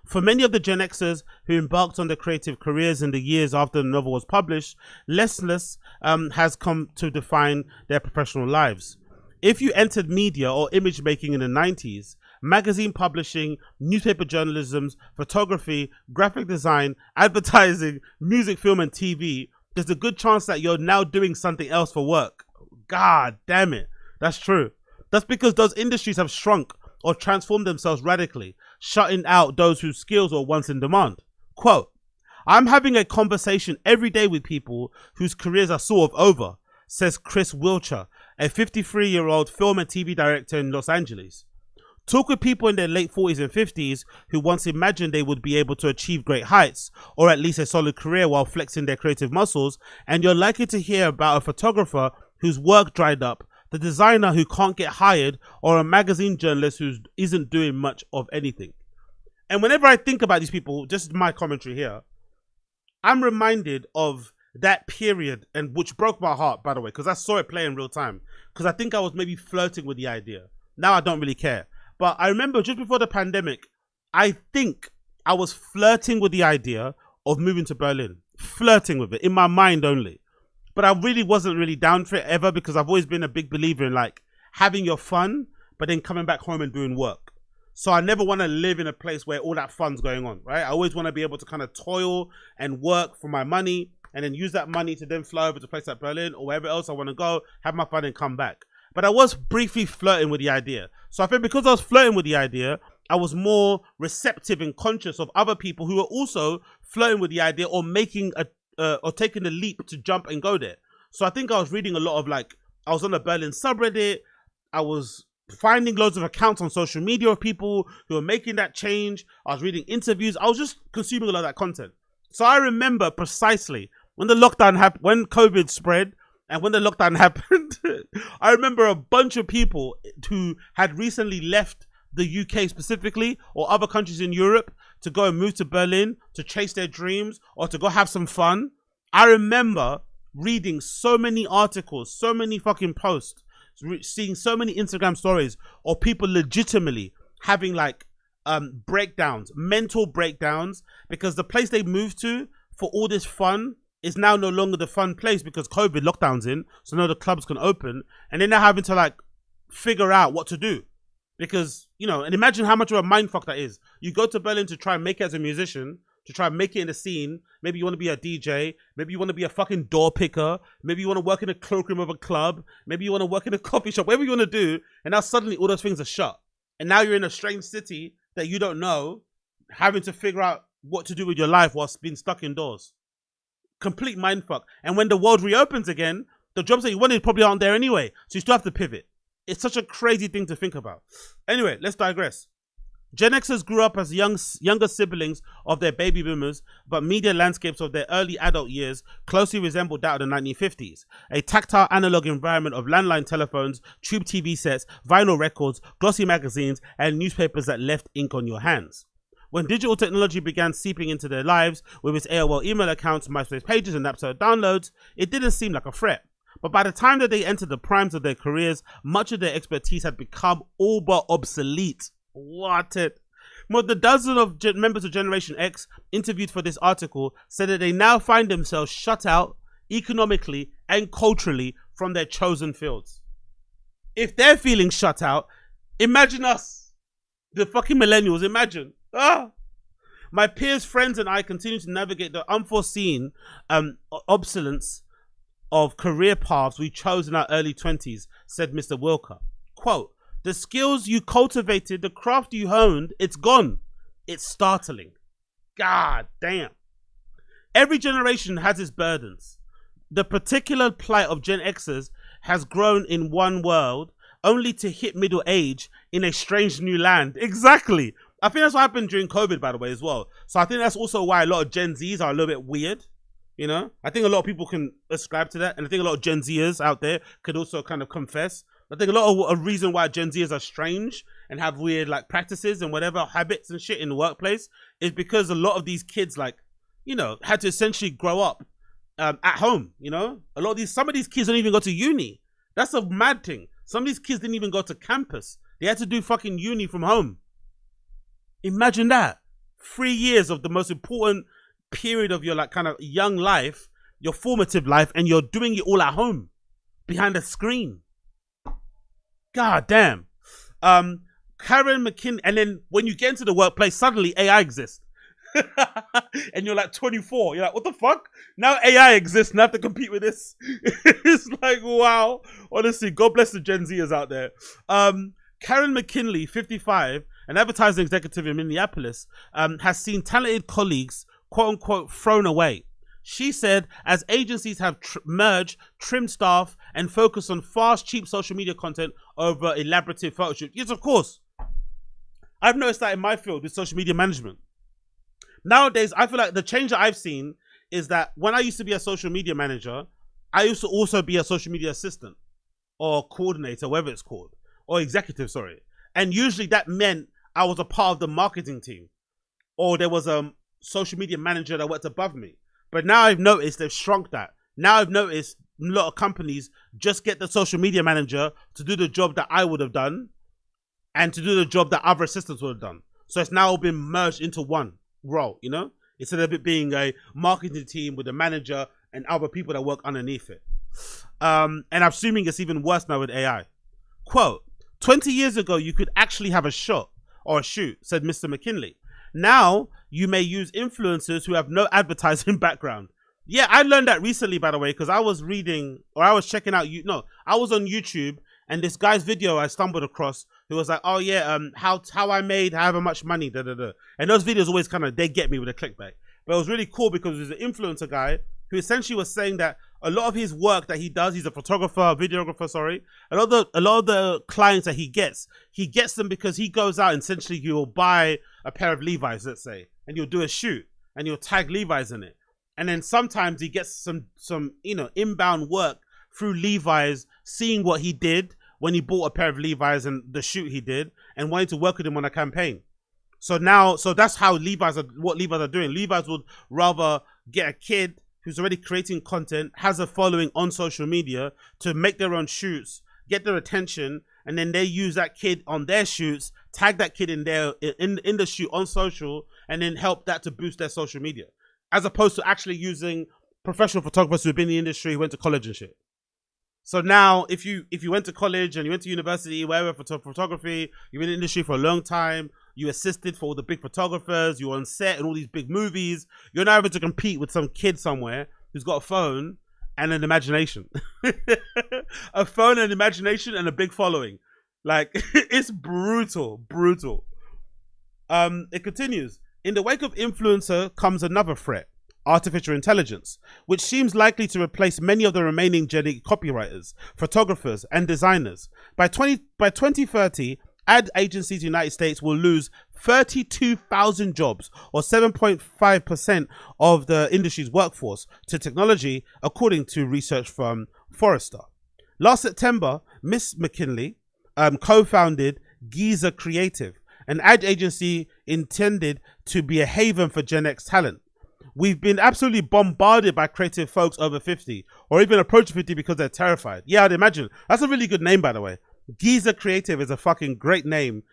For many of the Gen Xers who embarked on their creative careers in the years after the novel was published, lessness has come to define their professional lives. If you entered media or image making in the 90s, magazine publishing, newspaper journalism, photography, graphic design, advertising, music, film, and TV, there's a good chance that you're now doing something else for work. God damn it. That's true. That's because those industries have shrunk or transformed themselves radically, shutting out those whose skills were once in demand. Quote, "I'm having a conversation every day with people whose careers are sort of over," says Chris Wilcher, a 53-year-old film and TV director in Los Angeles. Talk with people in their late 40s and 50s who once imagined they would be able to achieve great heights or at least a solid career while flexing their creative muscles, and you're likely to hear about a photographer whose work dried up, the designer who can't get hired, or a magazine journalist who isn't doing much of anything. And whenever I think about these people, just my commentary here, I'm reminded of that period, and which broke my heart, by the way, because I saw it play in real time, because I think I was maybe flirting with the idea. Now I don't really care. But I remember just before the pandemic, I think I was flirting with the idea of moving to Berlin. Flirting with it, in my mind only. But I really wasn't really down for it ever, because I've always been a big believer in like having your fun, but then coming back home and doing work. So I never want to live in a place where all that fun's going on, right? I always want to be able to kind of toil and work for my money and then use that money to then fly over to a place like Berlin or wherever else I want to go, have my fun and come back. But I was briefly flirting with the idea. So I think because I was flirting with the idea, I was more receptive and conscious of other people who were also flirting with the idea or making or taking the leap to jump and go there. So I think I was reading a lot of I was on the Berlin subreddit. I was finding loads of accounts on social media of people who were making that change. I was reading interviews. I was just consuming a lot of that content. So I remember precisely when the lockdown happened, when COVID spread, and when the lockdown happened, I remember a bunch of people who had recently left the UK specifically, or other countries in Europe, to go and move to Berlin to chase their dreams or to go have some fun. I remember reading so many articles, so many fucking posts, seeing so many Instagram stories of people legitimately having breakdowns, mental breakdowns, because the place they moved to for all this fun is now no longer the fun place because COVID lockdown's in, so now the clubs can open, and then they're having to figure out what to do. Because, and imagine how much of a mindfuck that is. You go to Berlin to try and make it as a musician, to try and make it in the scene. Maybe you want to be a DJ. Maybe you want to be a fucking door picker. Maybe you want to work in a cloakroom of a club. Maybe you want to work in a coffee shop. Whatever you want to do. And now suddenly all those things are shut. And now you're in a strange city that you don't know, having to figure out what to do with your life whilst being stuck indoors. Complete mindfuck. And when the world reopens again, the jobs that you wanted probably aren't there anyway. So you still have to pivot. It's such a crazy thing to think about. Anyway, let's digress. Gen Xers grew up as younger siblings of their baby boomers, but media landscapes of their early adult years closely resembled that of the 1950s. A tactile analog environment of landline telephones, tube TV sets, vinyl records, glossy magazines, and newspapers that left ink on your hands. When digital technology began seeping into their lives with its AOL email accounts, MySpace pages, and Napster downloads, it didn't seem like a threat. But by the time that they entered the primes of their careers, much of their expertise had become all but obsolete. What it? More than a dozen of members of Generation X interviewed for this article said that they now find themselves shut out economically and culturally from their chosen fields. If they're feeling shut out, imagine us, the fucking millennials, imagine. My peers, friends, and I continue to navigate the unforeseen obsolescence of career paths we chose in our early 20s, said Mr. Wilker. Quote, the skills you cultivated, the craft you honed, it's gone. It's startling. God damn. Every generation has its burdens. The particular plight of Gen Xers has grown in one world, only to hit middle age in a strange new land. Exactly. I think that's what happened during COVID, by the way, as well. So I think that's also why a lot of Gen Zs are a little bit weird. I think a lot of people can ascribe to that, and I think a lot of Gen Zers out there could also kind of confess. I think a lot of a reason why Gen Zers are strange and have weird practices and whatever habits and shit in the workplace is because a lot of these kids had to essentially grow up at home. Some of these kids don't even go to uni. That's a mad thing. Some of these kids didn't even go to campus. They had to do fucking uni from home. Imagine that. 3 years of the most important period of your kind of young life, your formative life, and you're doing it all at home behind a screen. God damn. Karen McKinley, and then when you get into the workplace, suddenly AI exists. And you're 24. You're what the fuck? Now AI exists and I have to compete with this. It's wow. Honestly, God bless the Gen Zers out there. Karen McKinley, 55, an advertising executive in Minneapolis, has seen talented colleagues, quote unquote, thrown away. She said, as agencies have merged, trimmed staff, and focused on fast, cheap social media content over elaborative photo shoots. Yes, of course. I've noticed that in my field with social media management. Nowadays, I feel like the change that I've seen is that when I used to be a social media manager, I used to also be a social media assistant or coordinator, whatever it's called, or executive, sorry. And usually that meant I was a part of the marketing team, or there was a social media manager that worked above me. But now I've noticed they've shrunk that. Now I've noticed a lot of companies just get the social media manager to do the job that I would have done and to do the job that other assistants would have done. So it's now been merged into one role, you know? Instead of it being a marketing team with a manager and other people that work underneath it. And I'm assuming it's even worse now with AI. Quote, 20 years ago, you could actually have a shot or a shoot, said Mr. McKinley. Now, you may use influencers who have no advertising background. Yeah, I learned that recently, by the way, because I was reading, or I was checking out, I was on YouTube, and this guy's video I stumbled across, who was like, oh yeah, how I made however much money, And those videos always kind of, they get me with a clickbait. But it was really cool because it was an influencer guy who essentially was saying that a lot of his work that he does, he's a photographer, videographer, sorry. A lot of the clients that he gets them because he goes out and essentially you'll buy a pair of Levi's, let's say, and you'll do a shoot and you'll tag Levi's in it. And then sometimes he gets some inbound work through Levi's, seeing what he did when he bought a pair of Levi's and the shoot he did, and wanting to work with him on a campaign. So that's how what Levi's are doing. Levi's would rather get a kid who's already creating content, has a following on social media to make their own shoots, get their attention, and then they use that kid on their shoots, tag that kid in the shoot on social, and then help that to boost their social media. As opposed to actually using professional photographers who've been in the industry, who went to college and shit. So now, if you went to college and you went to university, wherever, for photography, you've been in the industry for a long time, you assisted for all the big photographers, you were on set in all these big movies, you're now able to compete with some kid somewhere who's got a phone and an imagination. A phone and imagination and a big following. Like, it's brutal. It continues. In the wake of influencer comes another threat, artificial intelligence, which seems likely to replace many of the remaining genetic copywriters, photographers, and designers. By 2030, ad agencies in the United States will lose 32,000 jobs, or 7.5% of the industry's workforce, to technology, according to research from Forrester. Last September, Miss McKinley co-founded Giza Creative, an ad agency intended to be a haven for Gen X talent. We've been absolutely bombarded by creative folks over 50 or even approaching 50 because they're terrified. Yeah, I'd imagine. That's a really good name, by the way. Giza Creative is a fucking great name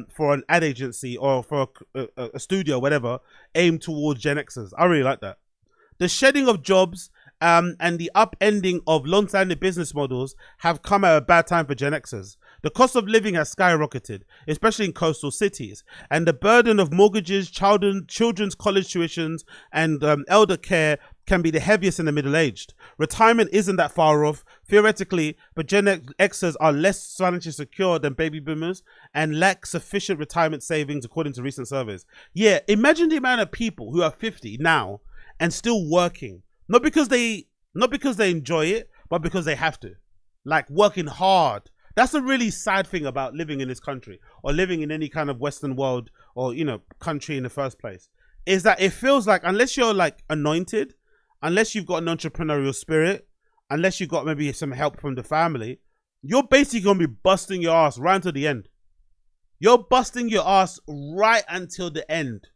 for an ad agency or for a studio, whatever, aimed towards Gen Xers. I really like that. The shedding of jobs and the upending of long-standing business models have come at a bad time for Gen Xers. The cost of living has skyrocketed, especially in coastal cities, and the burden of mortgages, children's college tuitions, and elder care can be the heaviest in the middle-aged. Retirement isn't that far off, theoretically, but Gen Xers are less financially secure than baby boomers and lack sufficient retirement savings, according to recent surveys. Yeah, imagine the amount of people who are 50 now and still working, not because they enjoy it, but because they have to, like working hard. That's a really sad thing about living in this country or living in any kind of Western world or, country in the first place, is that it feels like unless you're like anointed, unless you've got an entrepreneurial spirit, unless you've got maybe some help from the family, you're basically going to be busting your ass right until the end. You're busting your ass right until the end.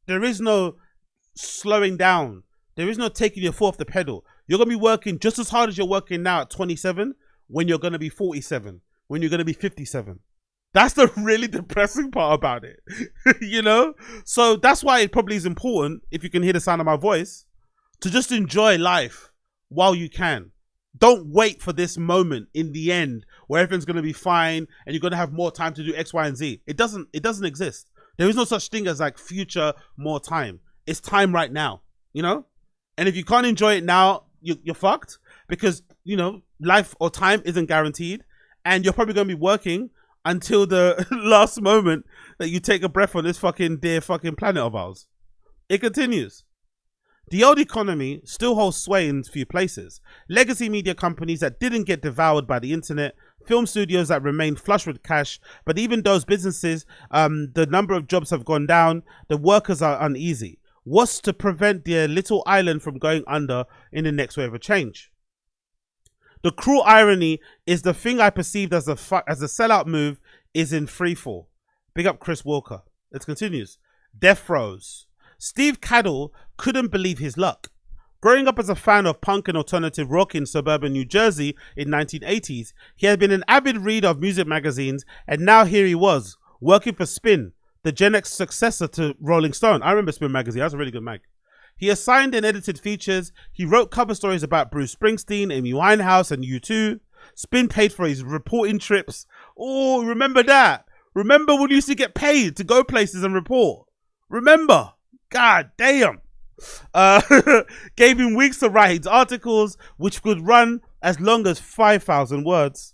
There is no slowing down. There is no taking your foot off the pedal. You're going to be working just as hard as you're working now at 27 when you're going to be 47, when you're going to be 57. That's the really depressing part about it, So that's why it probably is important, if you can hear the sound of my voice, to just enjoy life while you can. Don't wait for this moment in the end where everything's going to be fine and you're going to have more time to do X, Y, and Z. It doesn't exist. There is no such thing as like future more time. It's time right now, And if you can't enjoy it now, you're fucked, because, life or time isn't guaranteed, and you're probably going to be working until the last moment that you take a breath on this fucking dear fucking planet of ours. It continues. The old economy still holds sway in a few places. Legacy media companies that didn't get devoured by the internet film studios that remain flush with cash, but even those businesses, the number of jobs have gone down, the workers are uneasy. What's to prevent their little island from going under in the next wave of change? The cruel irony is the thing I perceived as a sellout move is in freefall. Big up Chris Walker. It continues. Death throes. Steve Cadell couldn't believe his luck. Growing up as a fan of punk and alternative rock in suburban New Jersey in 1980s, he had been an avid reader of music magazines, and now here he was, working for Spin, the Gen X successor to Rolling Stone. I remember Spin magazine. That's a really good mag. He assigned and edited features. He wrote cover stories about Bruce Springsteen, Amy Winehouse, and U2. Spin paid for his reporting trips. Oh, remember that? Remember when you used to get paid to go places and report? Remember? God damn. Gave him weeks to write his articles, which could run as long as 5,000 words.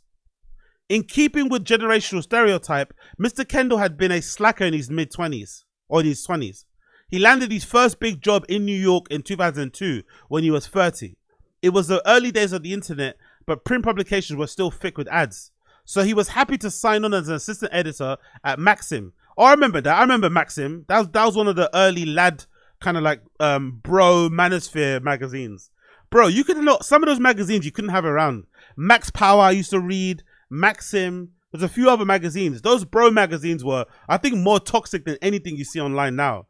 In keeping with generational stereotype, Mr. Kendall had been a slacker in his mid-20s, or in his 20s. He landed his first big job in New York in 2002 when he was 30. It was the early days of the internet, but print publications were still thick with ads. So he was happy to sign on as an assistant editor at Maxim. Oh, I remember that. I remember Maxim. That was one of the early lad kind of like bro manosphere magazines. Bro, you could not, some of those magazines you couldn't have around. Max Power I used to read, Maxim. There's a few other magazines. Those bro magazines were, I think, more toxic than anything you see online now.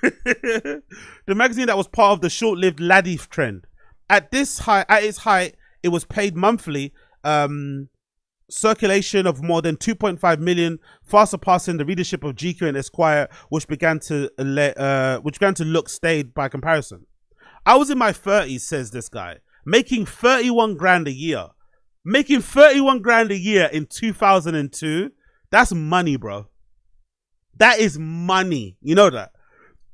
The magazine that was part of the short-lived laddie trend. At its height, it was paid monthly. Circulation of more than 2.5 million, far surpassing the readership of GQ and Esquire, which began to look staid by comparison. I was in my 30s, says this guy, making 31 grand a year. Making 31 grand a year in 2002, that's money, bro. That is money. You know that?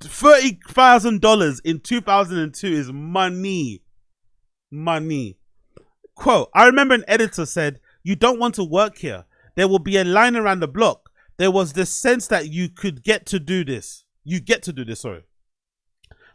$30,000 in 2002 is money. Money. Quote, I remember an editor said, "You don't want to work here. There will be a line around the block. There was this sense that you could get to do this. You get to do this, sorry."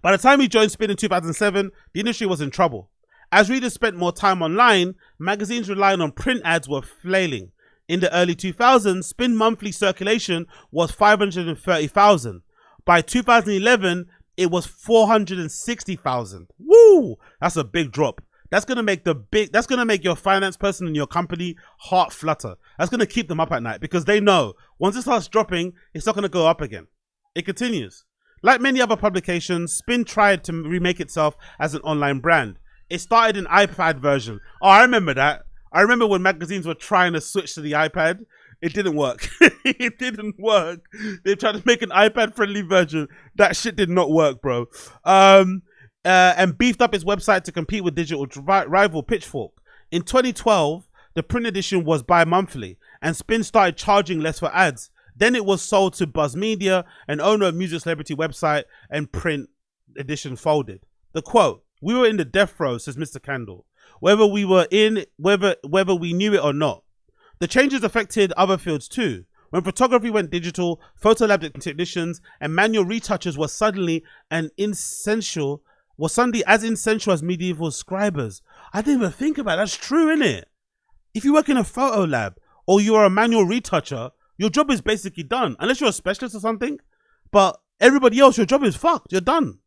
By the time he joined Spin in 2007, the industry was in trouble. As readers spent more time online, magazines relying on print ads were flailing. In the early 2000s, Spin monthly circulation was 530,000. By 2011, it was 460,000. Woo! That's a big drop. That's gonna make your finance person in your company heart flutter. That's gonna keep them up at night because they know once it starts dropping, it's not gonna go up again. It continues. Like many other publications, Spin tried to remake itself as an online brand. It started an iPad version. Oh, I remember that. I remember when magazines were trying to switch to the iPad. It didn't work. It didn't work. They tried to make an iPad-friendly version. That shit did not work, bro. And beefed up its website to compete with digital rival Pitchfork. In 2012, the print edition was bi-monthly, and Spin started charging less for ads. Then it was sold to Buzz Media, an owner of music celebrity website, and print edition folded. The quote, "We were in the death throes," says Mr. Candle, whether we knew it or not. The changes affected other fields too. When photography went digital, photolab technicians and manual retouchers were suddenly as essential as medieval scribers. I didn't even think about it. That's true, isn't it? If you work in a photo lab or you are a manual retoucher, your job is basically done, unless you're a specialist or something. But everybody else, your job is fucked. You're done.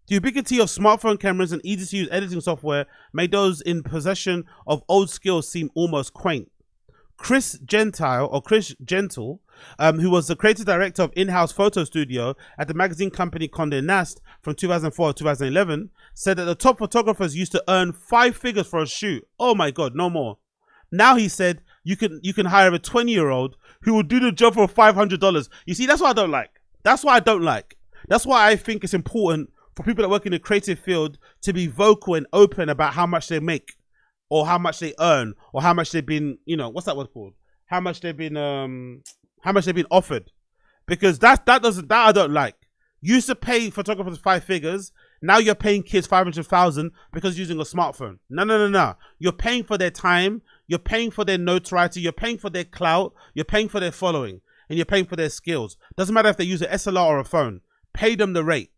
The ubiquity of smartphone cameras and easy-to-use editing software made those in possession of old skills seem almost quaint. Chris Gentle, who was the creative director of in-house photo studio at the magazine company Condé Nast from 2004 to 2011, said that the top photographers used to earn 5 figures for a shoot. Oh my God, no more. Now he said you can hire a 20-year-old who will do the job for $500. You see, that's what I don't like. That's what I don't like. That's why I think it's important for people that work in the creative field to be vocal and open about how much they make, or how much they earn, or how much they've been, what's that word called? How much they've been offered. Because that I don't like. You used to pay photographers 5 figures. Now you're paying kids 500,000 because using a smartphone. No. You're paying for their time. You're paying for their notoriety. You're paying for their clout. You're paying for their following, and you're paying for their skills. Doesn't matter if they use an SLR or a phone. Pay them the rate.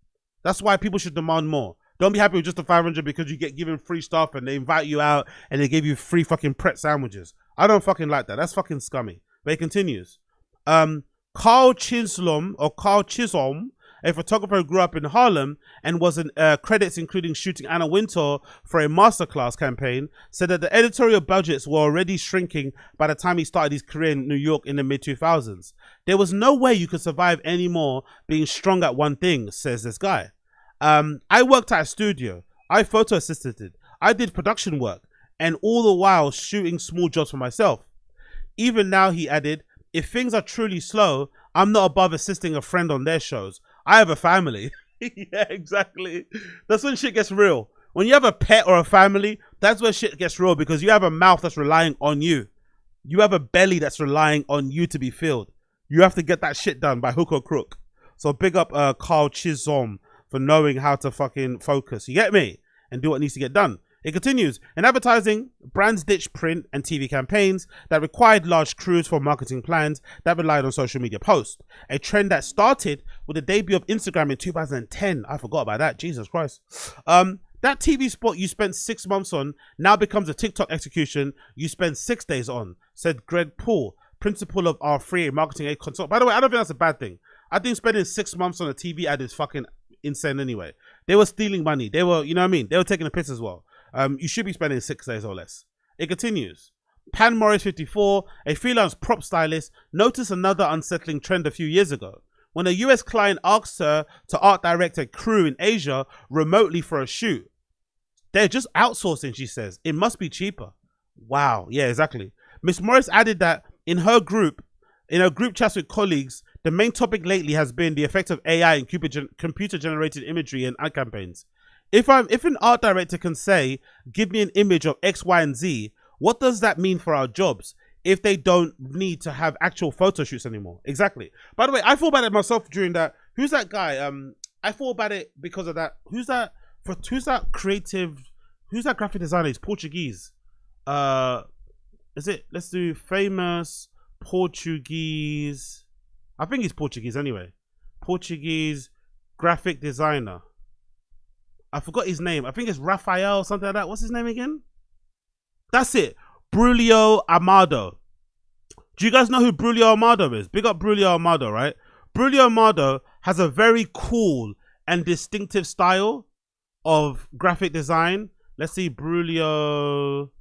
That's why people should demand more. Don't be happy with just the 500 because you get given free stuff and they invite you out and they give you free fucking Pret sandwiches. I don't fucking like that. That's fucking scummy. But he continues. Carl Chisholm, a photographer who grew up in Harlem and was in credits including shooting Anna Wintour for a masterclass campaign, said that the editorial budgets were already shrinking by the time he started his career in New York in the mid-2000s. There was no way you could survive anymore being strong at one thing, says this guy. I worked at a studio. I photo assisted. I did production work, and all the while shooting small jobs for myself. Even now, he added, if things are truly slow, I'm not above assisting a friend on their shows. I have a family. Yeah, exactly. That's when shit gets real. When you have a pet or a family, that's when shit gets real, because you have a mouth that's relying on you. You have a belly that's relying on you to be filled. You have to get that shit done by hook or crook. So big up Carl Chisholm for knowing how to fucking focus. You get me? And do what needs to get done. It continues. In advertising, brands ditched print and TV campaigns that required large crews for marketing plans that relied on social media posts. A trend that started with the debut of Instagram in 2010. I forgot about that. Jesus Christ. That TV spot you spent 6 months on now becomes a TikTok execution you spend 6 days on, said Glen Powell, principal of our free marketing aid consult. By the way, I don't think that's a bad thing. I think spending 6 months on a TV ad is fucking insane anyway. They were stealing money. They were, you know what I mean? They were taking a piss as well. You should be spending 6 days or less. It continues. Pan Morris 54, a freelance prop stylist, noticed another unsettling trend a few years ago. When a US client asked her to art direct a crew in Asia remotely for a shoot. They're just outsourcing, she says. It must be cheaper. Wow. Yeah, exactly. Miss Morris added that in her group chats with colleagues, the main topic lately has been the effect of AI and computer-generated imagery in ad campaigns. If an art director can say, give me an image of X, Y, and Z, what does that mean for our jobs if they don't need to have actual photo shoots anymore? Exactly. By the way, I thought about it myself during that. Who's that guy? I thought about it because of that. Who's that graphic designer? He's Portuguese. Is it? Let's do famous Portuguese. I think he's Portuguese anyway. Portuguese graphic designer. I forgot his name. I think it's Rafael, something like that. What's his name again? That's it. Brulio Amado. Do you guys know who Brulio Amado is? Big up Brulio Amado, right? Brulio Amado has a very cool and distinctive style of graphic design. Let's see, Brulio,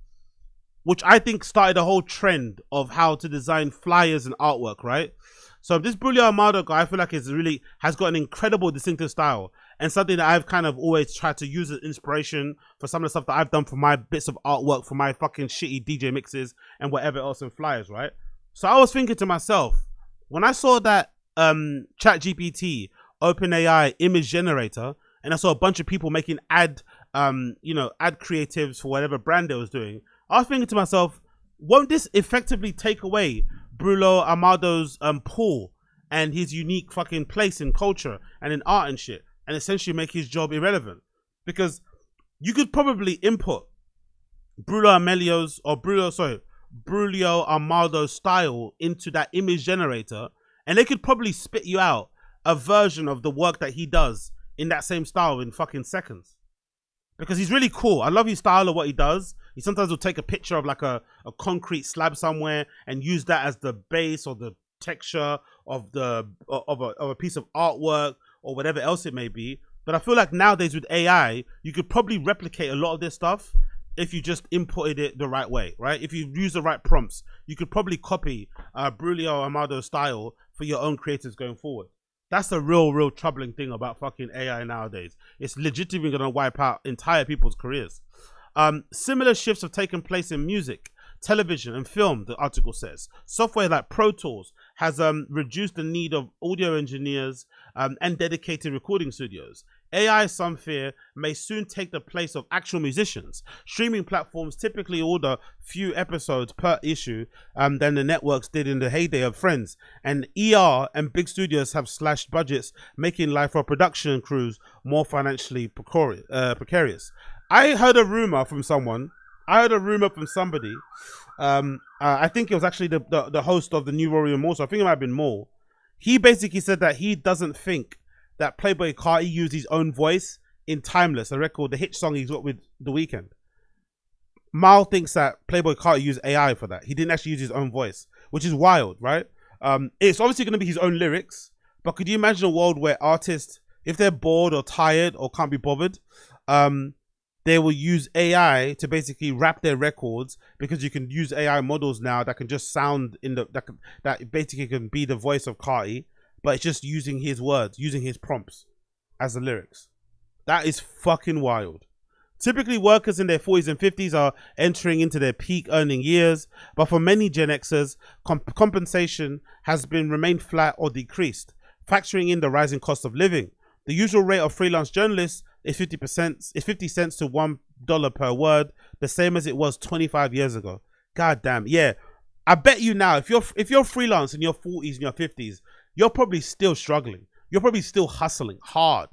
which I think started a whole trend of how to design flyers and artwork, right? So this Brulio Amado guy, I feel like has got an incredible distinctive style, and something that I've kind of always tried to use as inspiration for some of the stuff that I've done for my bits of artwork, for my fucking shitty DJ mixes and whatever else in flyers, right? So I was thinking to myself, when I saw that ChatGPT, OpenAI image generator, and I saw a bunch of people making ad creatives for whatever brand they was doing, I was thinking to myself, won't this effectively take away Brulio Amado's pull and his unique fucking place in culture and in art and shit, and essentially make his job irrelevant? Because you could probably input Brulio Amado's style into that image generator, and they could probably spit you out a version of the work that he does in that same style in fucking seconds. Because he's really cool. I love his style of what he does. He sometimes will take a picture of like a concrete slab somewhere and use that as the base or the texture of a piece of artwork or whatever else it may be. But I feel like nowadays with AI, you could probably replicate a lot of this stuff if you just inputted it the right way, right? If you use the right prompts, you could probably copy Brulio Amado's style for your own creatives going forward. That's the real troubling thing about fucking AI nowadays. It's legitimately going to wipe out entire people's careers. Similar shifts have taken place in music, television, and film, the article says. Software like Pro Tools has reduced the need of audio engineers and dedicated recording studios. AI, some fear, may soon take the place of actual musicians. Streaming platforms typically order few episodes per issue than the networks did in the heyday of Friends. And ER and big studios have slashed budgets, making life for production crews more financially precarious. I heard a rumor from somebody. I think it was actually the host of the new rumours. So I think it might have been Moore. He basically said that he doesn't think that Playboy Carti used his own voice in Timeless, a record, the hit song he's got with The Weeknd. Mal thinks that Playboy Carti used AI for that. He didn't actually use his own voice, which is wild, right? It's obviously going to be his own lyrics, but could you imagine a world where artists, if they're bored or tired or can't be bothered, they will use AI to basically rap their records, because you can use AI models now that can just sound in the that basically can be the voice of Carti, but it's just using his words, using his prompts as the lyrics. That is fucking wild. Typically, workers in their 40s and 50s are entering into their peak earning years, but for many Gen Xers, compensation has been remained flat or decreased, factoring in the rising cost of living. The usual rate of freelance journalists is 50 cents to $1 per word, the same as it was 25 years ago. God damn, yeah. I bet you now, if you're freelance in your 40s and your 50s, you're probably still struggling. You're probably still hustling hard.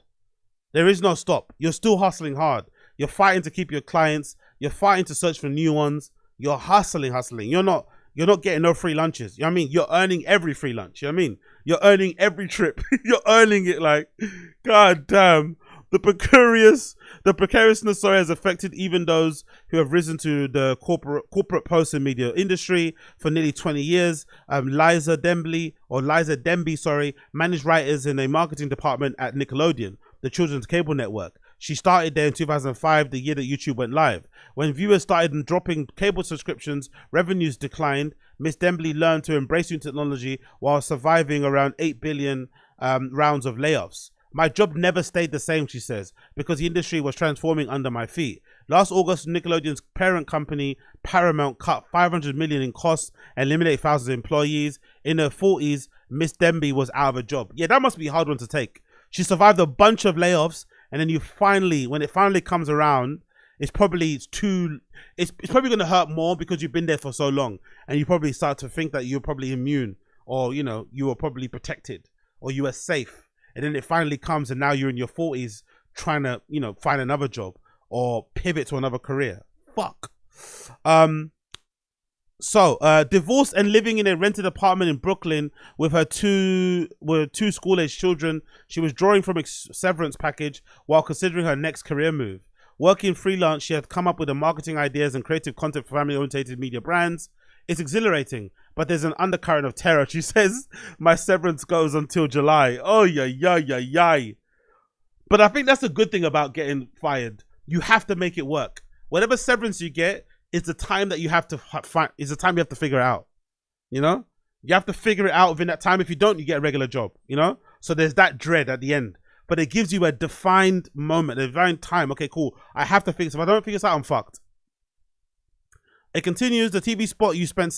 There is no stop. You're still hustling hard. You're fighting to keep your clients. You're fighting to search for new ones. You're hustling. You're not getting no free lunches. You know what I mean? You're earning every free lunch. You know what I mean? You're earning every trip. You're earning it like, god damn. The precariousness, has affected even those who have risen to the corporate post and media industry for nearly 20 years. Liza Denby, managed writers in a marketing department at Nickelodeon, the children's cable network. She started there in 2005, the year that YouTube went live. When viewers started dropping cable subscriptions, revenues declined. Miss Denby learned to embrace new technology while surviving around 8 billion rounds of layoffs. My job never stayed the same, she says, because the industry was transforming under my feet. Last August, Nickelodeon's parent company, Paramount, cut $500 million in costs and eliminated thousands of employees. In her 40s, Miss Denby was out of a job. Yeah, that must be a hard one to take. She survived a bunch of layoffs, and then when it finally comes around, it's probably going to hurt more because you've been there for so long, and you probably start to think that you're probably immune, or you were probably protected, or you were safe. And then it finally comes, and now you're in your 40s trying to, find another job or pivot to another career. Fuck. Divorced and living in a rented apartment in Brooklyn with her two school-aged children, she was drawing from a severance package while considering her next career move. Working freelance, she had come up with the marketing ideas and creative content for family-oriented media brands. It's exhilarating, but there's an undercurrent of terror. She says, my severance goes until July. Oh, yeah. But I think that's a good thing about getting fired. You have to make it work. Whatever severance you get is the time that you have to find, is the time you have to figure it out. You have to figure it out within that time. If you don't, you get a regular job, So there's that dread at the end. But it gives you a defined moment, a defined time. Okay, cool. I have to figure this. If I don't figure this out, I'm fucked. It continues, the TV spot you spent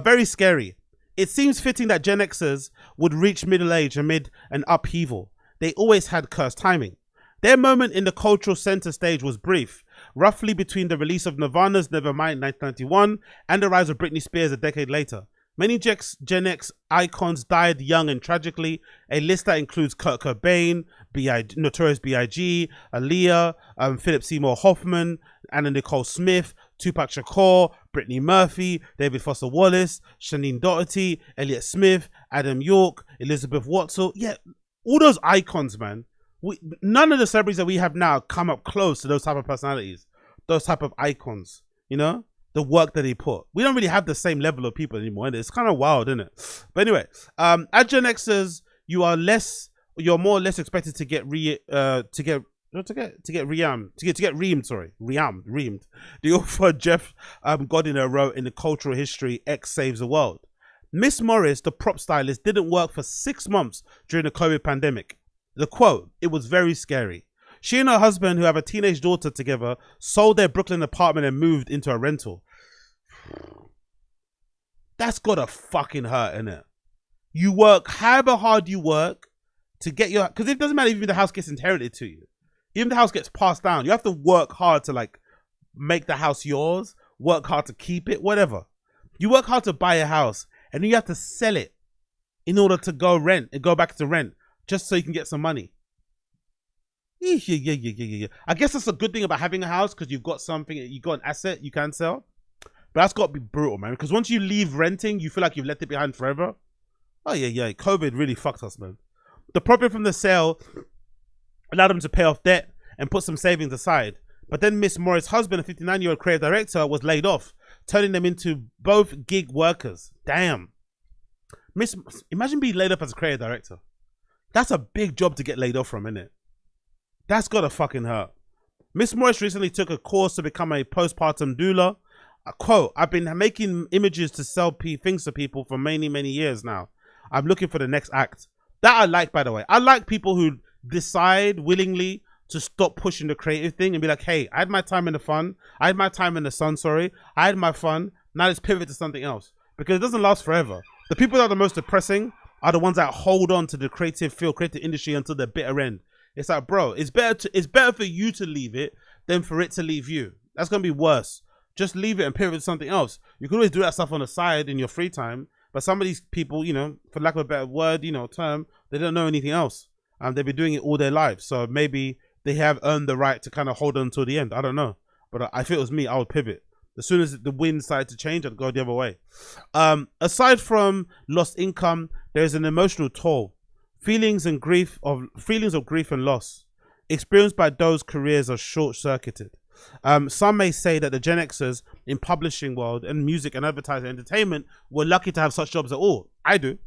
very scary. It seems fitting that Gen Xers would reach middle age amid an upheaval. They always had cursed timing. Their moment in the cultural center stage was brief, roughly between the release of Nirvana's Nevermind in 1991 and the rise of Britney Spears a decade later. Many Gen X icons died young and tragically, a list that includes Kurt Cobain, Notorious B.I.G., Aaliyah, Philip Seymour Hoffman, Anna Nicole Smith, Tupac Shakur, Brittany Murphy, David Foster Wallace, Shanine Doherty, Elliott Smith, Adam York, Elizabeth Watson. Yeah, all those icons, man. None of the celebrities that we have now come up close to those type of personalities, those type of icons, the work that they put. We don't really have the same level of people anymore, and it's kind of wild, isn't it? But anyway, as Gen Xers, you're more or less expected to get reamed. The author Jeff Godiner wrote in the Cultural History X Saves the World. Miss Morris, the prop stylist, didn't work for 6 months during the COVID pandemic. The quote, it was very scary. She and her husband, who have a teenage daughter together, sold their Brooklyn apartment and moved into a rental. That's gotta fucking hurt, innit? You work, however hard you work to get your, because it doesn't matter if the house gets inherited to you. Even the house gets passed down, you have to work hard to make the house yours, work hard to keep it, whatever. You work hard to buy a house, and then you have to sell it in order to go back to rent, just so you can get some money. Yeah. I guess that's a good thing about having a house, because you've got something, you got an asset you can sell. But that's got to be brutal, man, because once you leave renting, you feel like you've left it behind forever. Oh yeah. COVID really fucked us, man. The profit from the sale allowed them to pay off debt and put some savings aside. But then Miss Morris' husband, a 59-year-old creative director, was laid off, turning them into both gig workers. Damn. Imagine being laid off as a creative director. That's a big job to get laid off from, innit? That's gotta fucking hurt. Miss Morris recently took a course to become a postpartum doula. Quote, I've been making images to sell things to people for many, many years now. I'm looking for the next act. That I like, by the way. I like people who decide willingly to stop pushing the creative thing and be like, hey, I had my time in the fun. I had my time in the sun, sorry. I had my fun. Now let's pivot to something else. Because it doesn't last forever. The people that are the most depressing are the ones that hold on to the creative field, creative industry until the bitter end. It's like, bro, it's better for you to leave it than for it to leave you. That's going to be worse. Just leave it and pivot to something else. You can always do that stuff on the side in your free time. But some of these people, you know, for lack of a better word, you know, term, they don't know anything else. They've been doing it all their lives. So maybe they have earned the right to kind of hold on until the end. I don't know. But if it was me, I would pivot. As soon as the wind started to change, I'd go the other way. Aside from lost income, there's an emotional toll. Feelings of grief and loss experienced by those careers are short-circuited. Some may say that the Gen Xers in publishing world and music and advertising and entertainment were lucky to have such jobs at all. I do.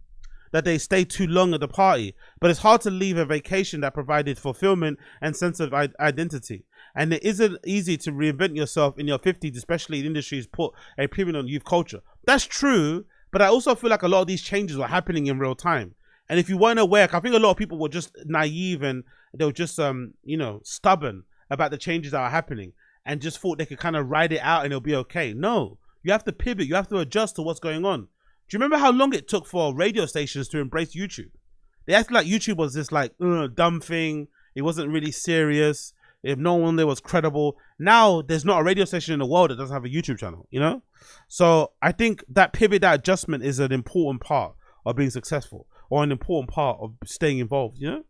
That they stay too long at the party. But it's hard to leave a vacation that provided fulfillment and sense of identity. And it isn't easy to reinvent yourself in your 50s, especially in industries put a premium on youth culture. That's true, but I also feel like a lot of these changes were happening in real time. And if you weren't aware, I think a lot of people were just naive and they were just, you know, stubborn about the changes that are happening and just thought they could kind of ride it out and it'll be okay. No, you have to pivot. You have to adjust to what's going on. Do you remember how long it took for radio stations to embrace YouTube? They acted like YouTube was this like dumb thing. It wasn't really serious. If no one there was credible. Now there's not a radio station in the world that doesn't have a YouTube channel, you know? So I think that pivot, that adjustment is an important part of being successful or an important part of staying involved, you know?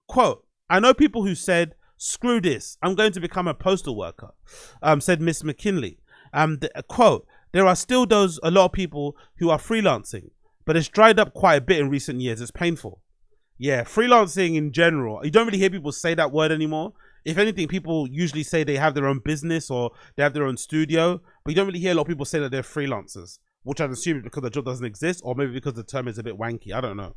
Quote, I know people who said, screw this, I'm going to become a postal worker, said Miss McKinley. Quote, there are still a lot of people who are freelancing, but it's dried up quite a bit in recent years. It's painful. Yeah, freelancing in general, you don't really hear people say that word anymore. If anything, people usually say they have their own business or they have their own studio, but you don't really hear a lot of people say that they're freelancers, which I'd assume is because the job doesn't exist or maybe because the term is a bit wanky. I don't know.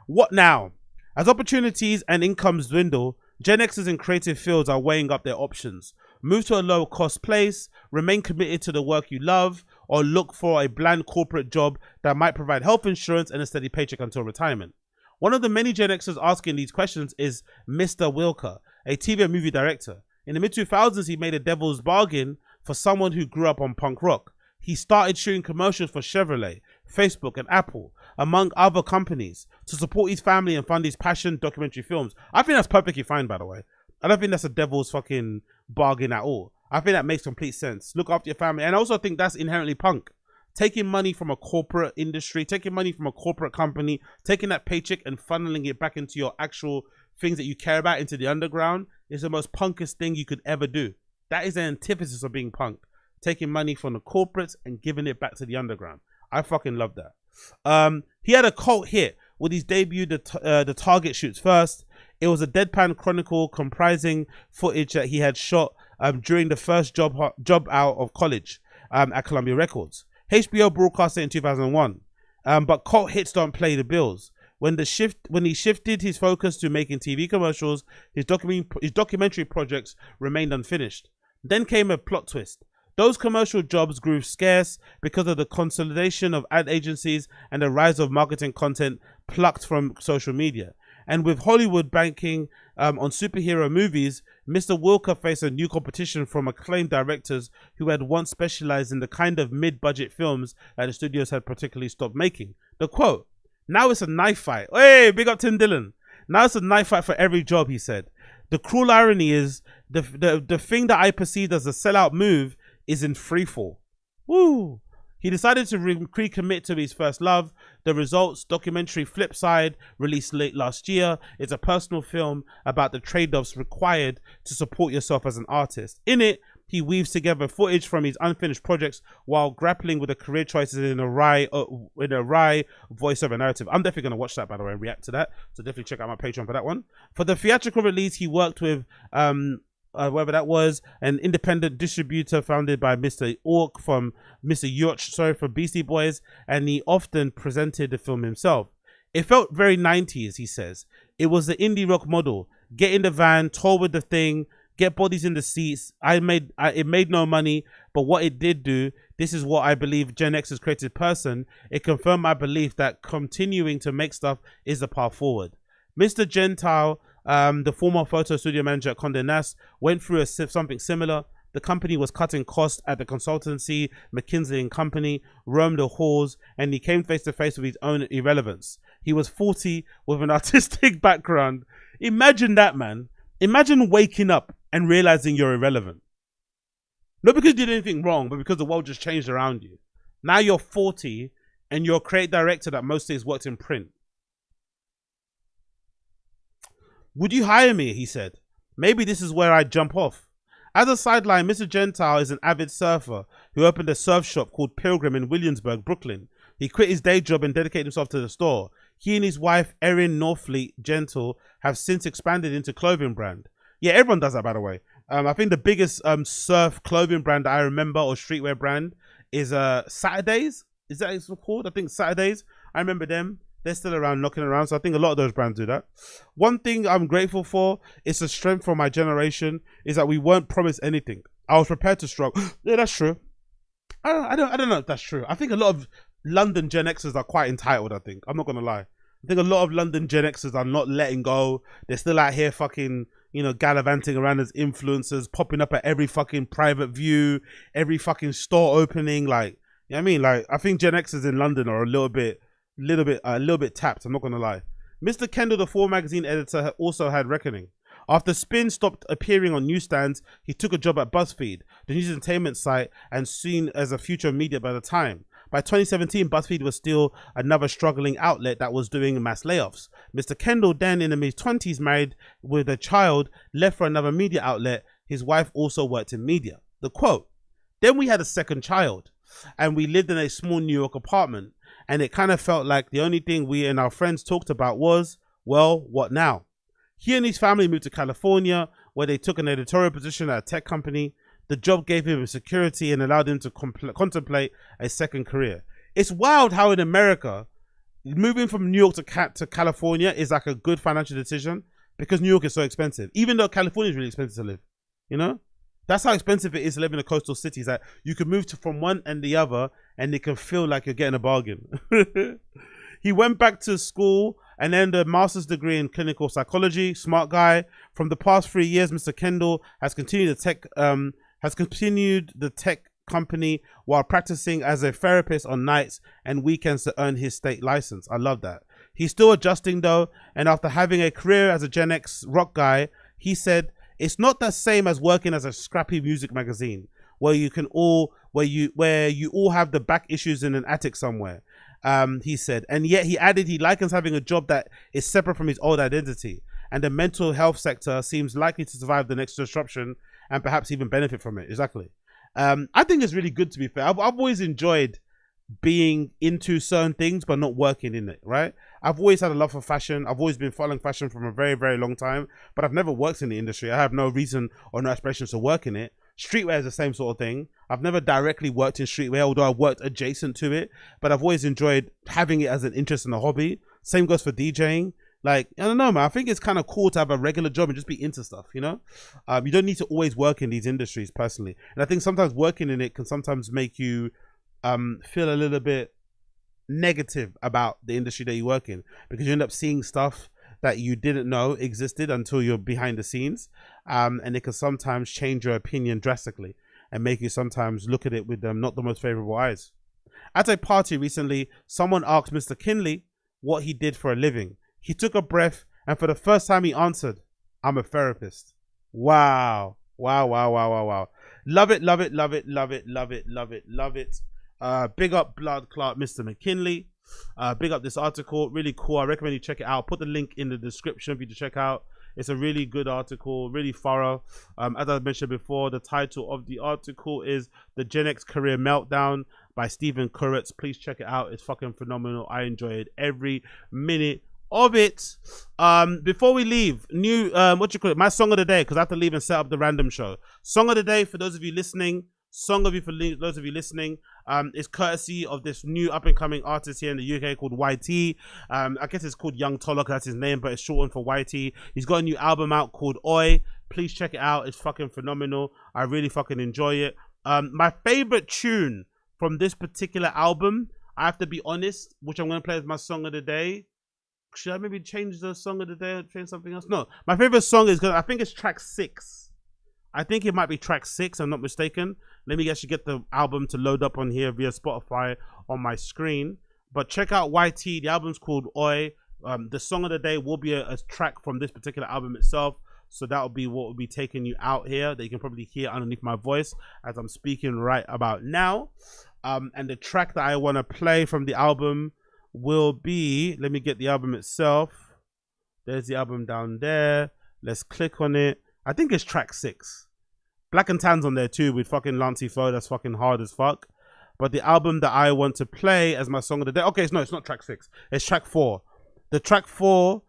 What now? As opportunities and incomes dwindle, Gen Xers in creative fields are weighing up their options. Move to a low-cost place, remain committed to the work you love, or look for a bland corporate job that might provide health insurance and a steady paycheck until retirement. One of the many Gen Xers asking these questions is Mr. Wilker, a TV and movie director. In the mid-2000s, he made a devil's bargain for someone who grew up on punk rock. He started shooting commercials for Chevrolet, Facebook, and Apple, among other companies, to support his family and fund his passion documentary films. I think that's perfectly fine, by the way. I don't think that's a devil's fucking bargain at all. I think that makes complete sense. Look after your family. And I also think that's inherently punk. Taking money from a corporate industry, taking money from a corporate company, taking that paycheck and funneling it back into your actual things that you care about, into the underground, is the most punkest thing you could ever do. That is the antithesis of being punk. Taking money from the corporates and giving it back to the underground. I fucking love that. He had a cult hit with his debut, the Target Shoots First. It was a deadpan chronicle comprising footage that he had shot during the first job out of college at Columbia Records. HBO broadcast it in 2001, but cult hits don't play the bills. When he shifted his focus to making TV commercials, his documentary projects remained unfinished. Then came a plot twist. Those commercial jobs grew scarce because of the consolidation of ad agencies and the rise of marketing content plucked from social media. And with Hollywood banking on superhero movies, Mr. Wilker faced a new competition from acclaimed directors who had once specialized in the kind of mid-budget films that the studios had particularly stopped making. The quote, now it's a knife fight. Hey, big up Tim Dillon. Now it's a knife fight for every job, he said. The cruel irony is the thing that I perceived as a sellout move is in freefall. Woo! He decided to recommit to his first love. The results, documentary Flipside, released late last year, is a personal film about the trade-offs required to support yourself as an artist. In it, he weaves together footage from his unfinished projects while grappling with the career choices in a wry voiceover narrative. I'm definitely going to watch that, by the way, and react to that. So definitely check out my Patreon for that one. For the theatrical release, he worked with whoever that was, an independent distributor founded by Mr. York from Beastie Boys, and he often presented the film himself. It felt very 90s, he says. It was the indie rock model. Get in the van, tour with the thing, get bodies in the seats. It made no money, but what it did do, this is what I believe Gen X's creative person, it confirmed my belief that continuing to make stuff is the path forward. Mr. Gentile, the former photo studio manager at Condé Nast, went through something similar. The company was cutting costs at the consultancy, McKinsey & Company, roamed the halls, and he came face to face with his own irrelevance. He was 40 with an artistic background. Imagine that, man. Imagine waking up and realizing you're irrelevant. Not because you did anything wrong, but because the world just changed around you. Now you're 40 and you're a creative director that most days worked in print. Would you hire me? He said. Maybe this is where I'd jump off. As a sideline, Mr. Gentile is an avid surfer who opened a surf shop called Pilgrim in Williamsburg, Brooklyn. He quit his day job and dedicated himself to the store. He and his wife, Erin Norfleet Gentle, have since expanded into clothing brand. Yeah, everyone does that, by the way. I think the biggest surf clothing brand that I remember, or streetwear brand, is Saturdays. Is that what it's called? I think Saturdays. I remember them. They're still around, knocking around. So I think a lot of those brands do that. One thing I'm grateful for, it's a strength for my generation, is that we weren't promised anything. I was prepared to struggle. Yeah, that's true. I don't know if that's true. I think a lot of London Gen Xers are quite entitled, I think. I'm not going to lie. I think a lot of London Gen Xers are not letting go. They're still out here fucking, you know, gallivanting around as influencers, popping up at every fucking private view, every fucking store opening. Like, you know what I mean? Like, I think Gen Xers in London are a little bit tapped. I'm not going to lie. Mr. Kendall, the Four magazine editor, also had reckoning. After Spin stopped appearing on newsstands, he took a job at BuzzFeed, the news entertainment site, and seen as a future of media by the time. By 2017, BuzzFeed was still another struggling outlet that was doing mass layoffs. Mr. Kendall, then in the mid-20s, married with a child, left for another media outlet. His wife also worked in media. The quote, "Then we had a second child, and we lived in a small New York apartment, and it kind of felt like the only thing we and our friends talked about was, well, what now?" He and his family moved to California, where they took an editorial position at a tech company. The job gave him security and allowed him to contemplate a second career. It's wild how in America, moving from New York to California is like a good financial decision because New York is so expensive, even though California is really expensive to live. You know, that's how expensive it is to live in a coastal city. That you can move from one and the other, and it can feel like you're getting a bargain. He went back to school and earned a master's degree in clinical psychology. Smart guy. From the past 3 years, Mr. Kendall has continued the tech company while practicing as a therapist on nights and weekends to earn his state license. I love that. He's still adjusting though, and after having a career as a Gen X rock guy, he said, "It's not the same as working as a scrappy music magazine where you all have the back issues in an attic somewhere." He said, and yet he added he likens having a job that is separate from his old identity, and the mental health sector seems likely to survive the next disruption and perhaps even benefit from it. Exactly. I think it's really good, to be fair. I've always enjoyed being into certain things but not working in it, right? I've always had a love for fashion. I've always been following fashion from a very, very long time, but I've never worked in the industry. I have no reason or no aspirations to work in it. Streetwear is the same sort of thing. I've never directly worked in streetwear, although I worked adjacent to it, but I've always enjoyed having it as an interest and a hobby. Same goes for DJing. Like, I don't know, man. I think it's kind of cool to have a regular job and just be into stuff, you know? You don't need to always work in these industries personally. And I think sometimes working in it can sometimes make you feel a little bit negative about the industry that you work in, because you end up seeing stuff that you didn't know existed until you're behind the scenes. And it can sometimes change your opinion drastically and make you sometimes look at it with not the most favorable eyes. At a party recently, someone asked Mr. Kinley what he did for a living. He took a breath, and for the first time he answered, "I'm a therapist." Wow. Wow, wow, wow, wow, wow. Love it, love it, love it, love it, love it, love it, love it. Big up Blood Clot Mr. McKinley. Big up this article. Really cool. I recommend you check it out. I'll put the link in the description for you to check out. It's a really good article, really thorough. As I mentioned before, the title of the article is The Gen X Career Meltdown by Stephen Kuritz. Please check it out. It's fucking phenomenal. I enjoyed every minute of it. Before we leave, new my song of the day, because I have to leave and set up the random show. Song of the day for those of you listening. Those of you listening, is courtesy of this new up-and-coming artist here in the UK called YT. I guess it's called Young Tollock, that's his name, but it's shortened for YT. He's got a new album out called Oi. Please check it out. It's fucking phenomenal. I really fucking enjoy it. My favorite tune from this particular album, I have to be honest, which I'm going to play as my song of the day. Should I maybe change the song of the day or change something else? No, my favorite song is, I think it's track 6. I think it might be track 6, I'm not mistaken. Let me actually get the album to load up on here via Spotify on my screen. But check out YT, the album's called Oi. The song of the day will be a track from this particular album itself. So that will be what will be taking you out here that you can probably hear underneath my voice as I'm speaking right about now. And the track that I want to play from the album will be, let me get the album itself. There's the album down there. Let's click on it. I think it's track 6. Black and Tan's on there too with fucking Lancey Foe. That's fucking hard as fuck. But the album that I want to play as my song of the day. Okay, no, it's not track 6. It's track 4. The track 4.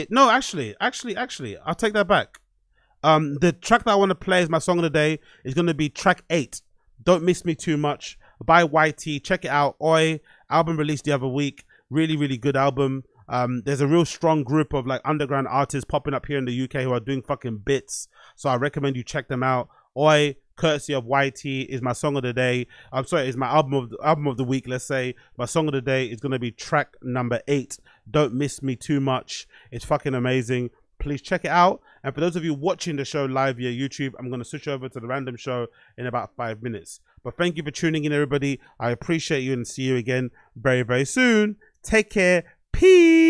No, actually, I'll take that back. The track that I want to play as my song of the day is going to be track 8. Don't Miss Me Too Much by YT. Check it out. Oi. Album released the other week. Really, really good album. There's a real strong group of like underground artists popping up here in the UK who are doing fucking bits. So I recommend you check them out. Oi, courtesy of YT, is my song of the day. I'm sorry, is my album of the week, let's say. My song of the day is going to be track number 8. Don't Miss Me Too Much. It's fucking amazing. Please check it out. And for those of you watching the show live via YouTube, I'm going to switch over to the random show in about 5 minutes. But thank you for tuning in, everybody. I appreciate you and see you again very, very soon. Take care. Peace.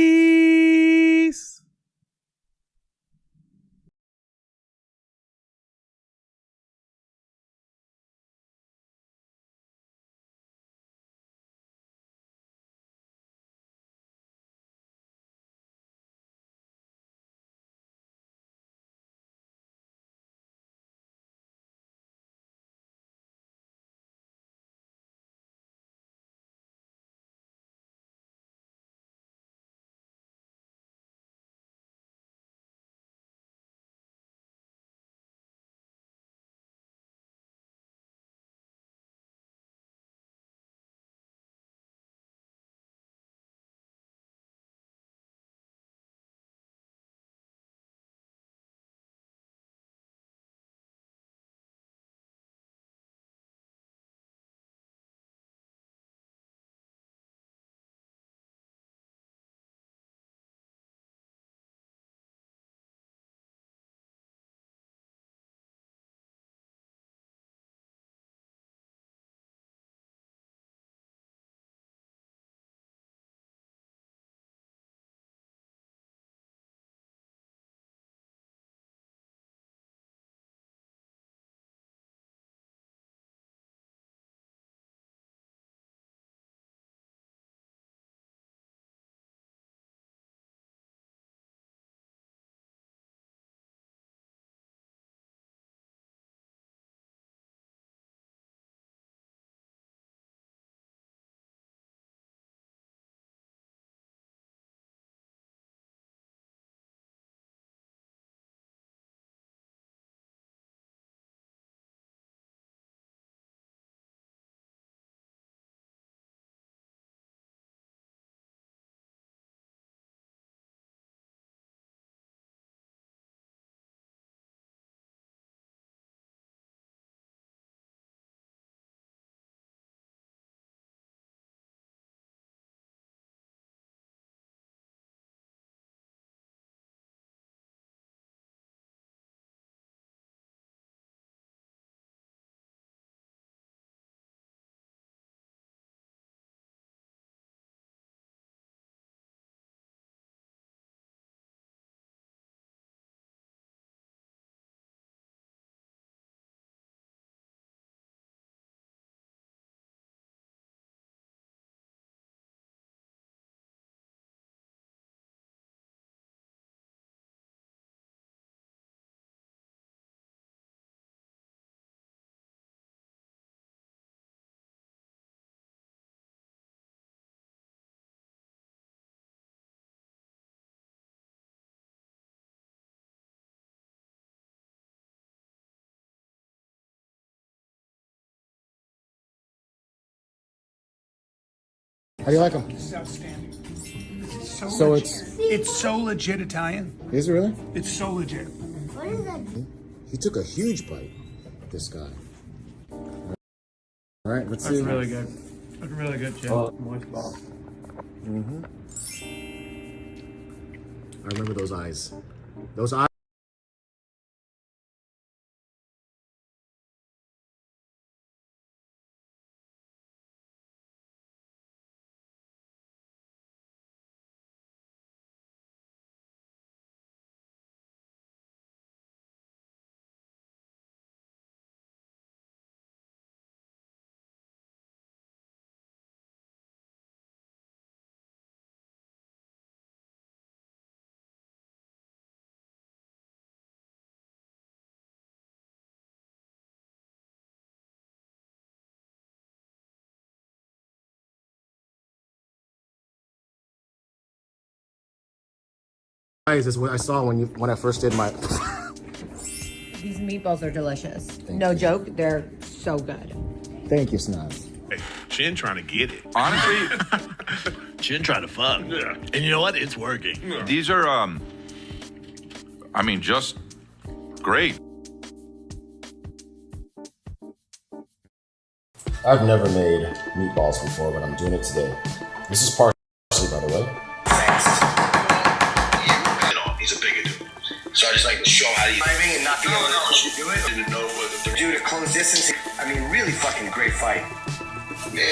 How do you like them? It's outstanding. So It's so legit Italian. Is it really? It's so legit. What is that? He took a huge bite, this guy. All right, let's see. That's really good. That's really good, Jim. Moist ball. Mm-hmm. I remember those eyes. Those eyes. Is what I saw when I first did my. These meatballs are delicious. No joke, they're so good. Thank you, Snaz. Hey, Chin trying to get it. Honestly, Chin trying to fuck. Yeah. And you know what? It's working. Yeah. these are, I mean, just great. I've never made meatballs before, but I'm doing it today. This is partially, by the way. He's a bigger dude. So I just like to show how you timing and not being able to do it. Didn't know what to do to close distance. I mean, really fucking great fight.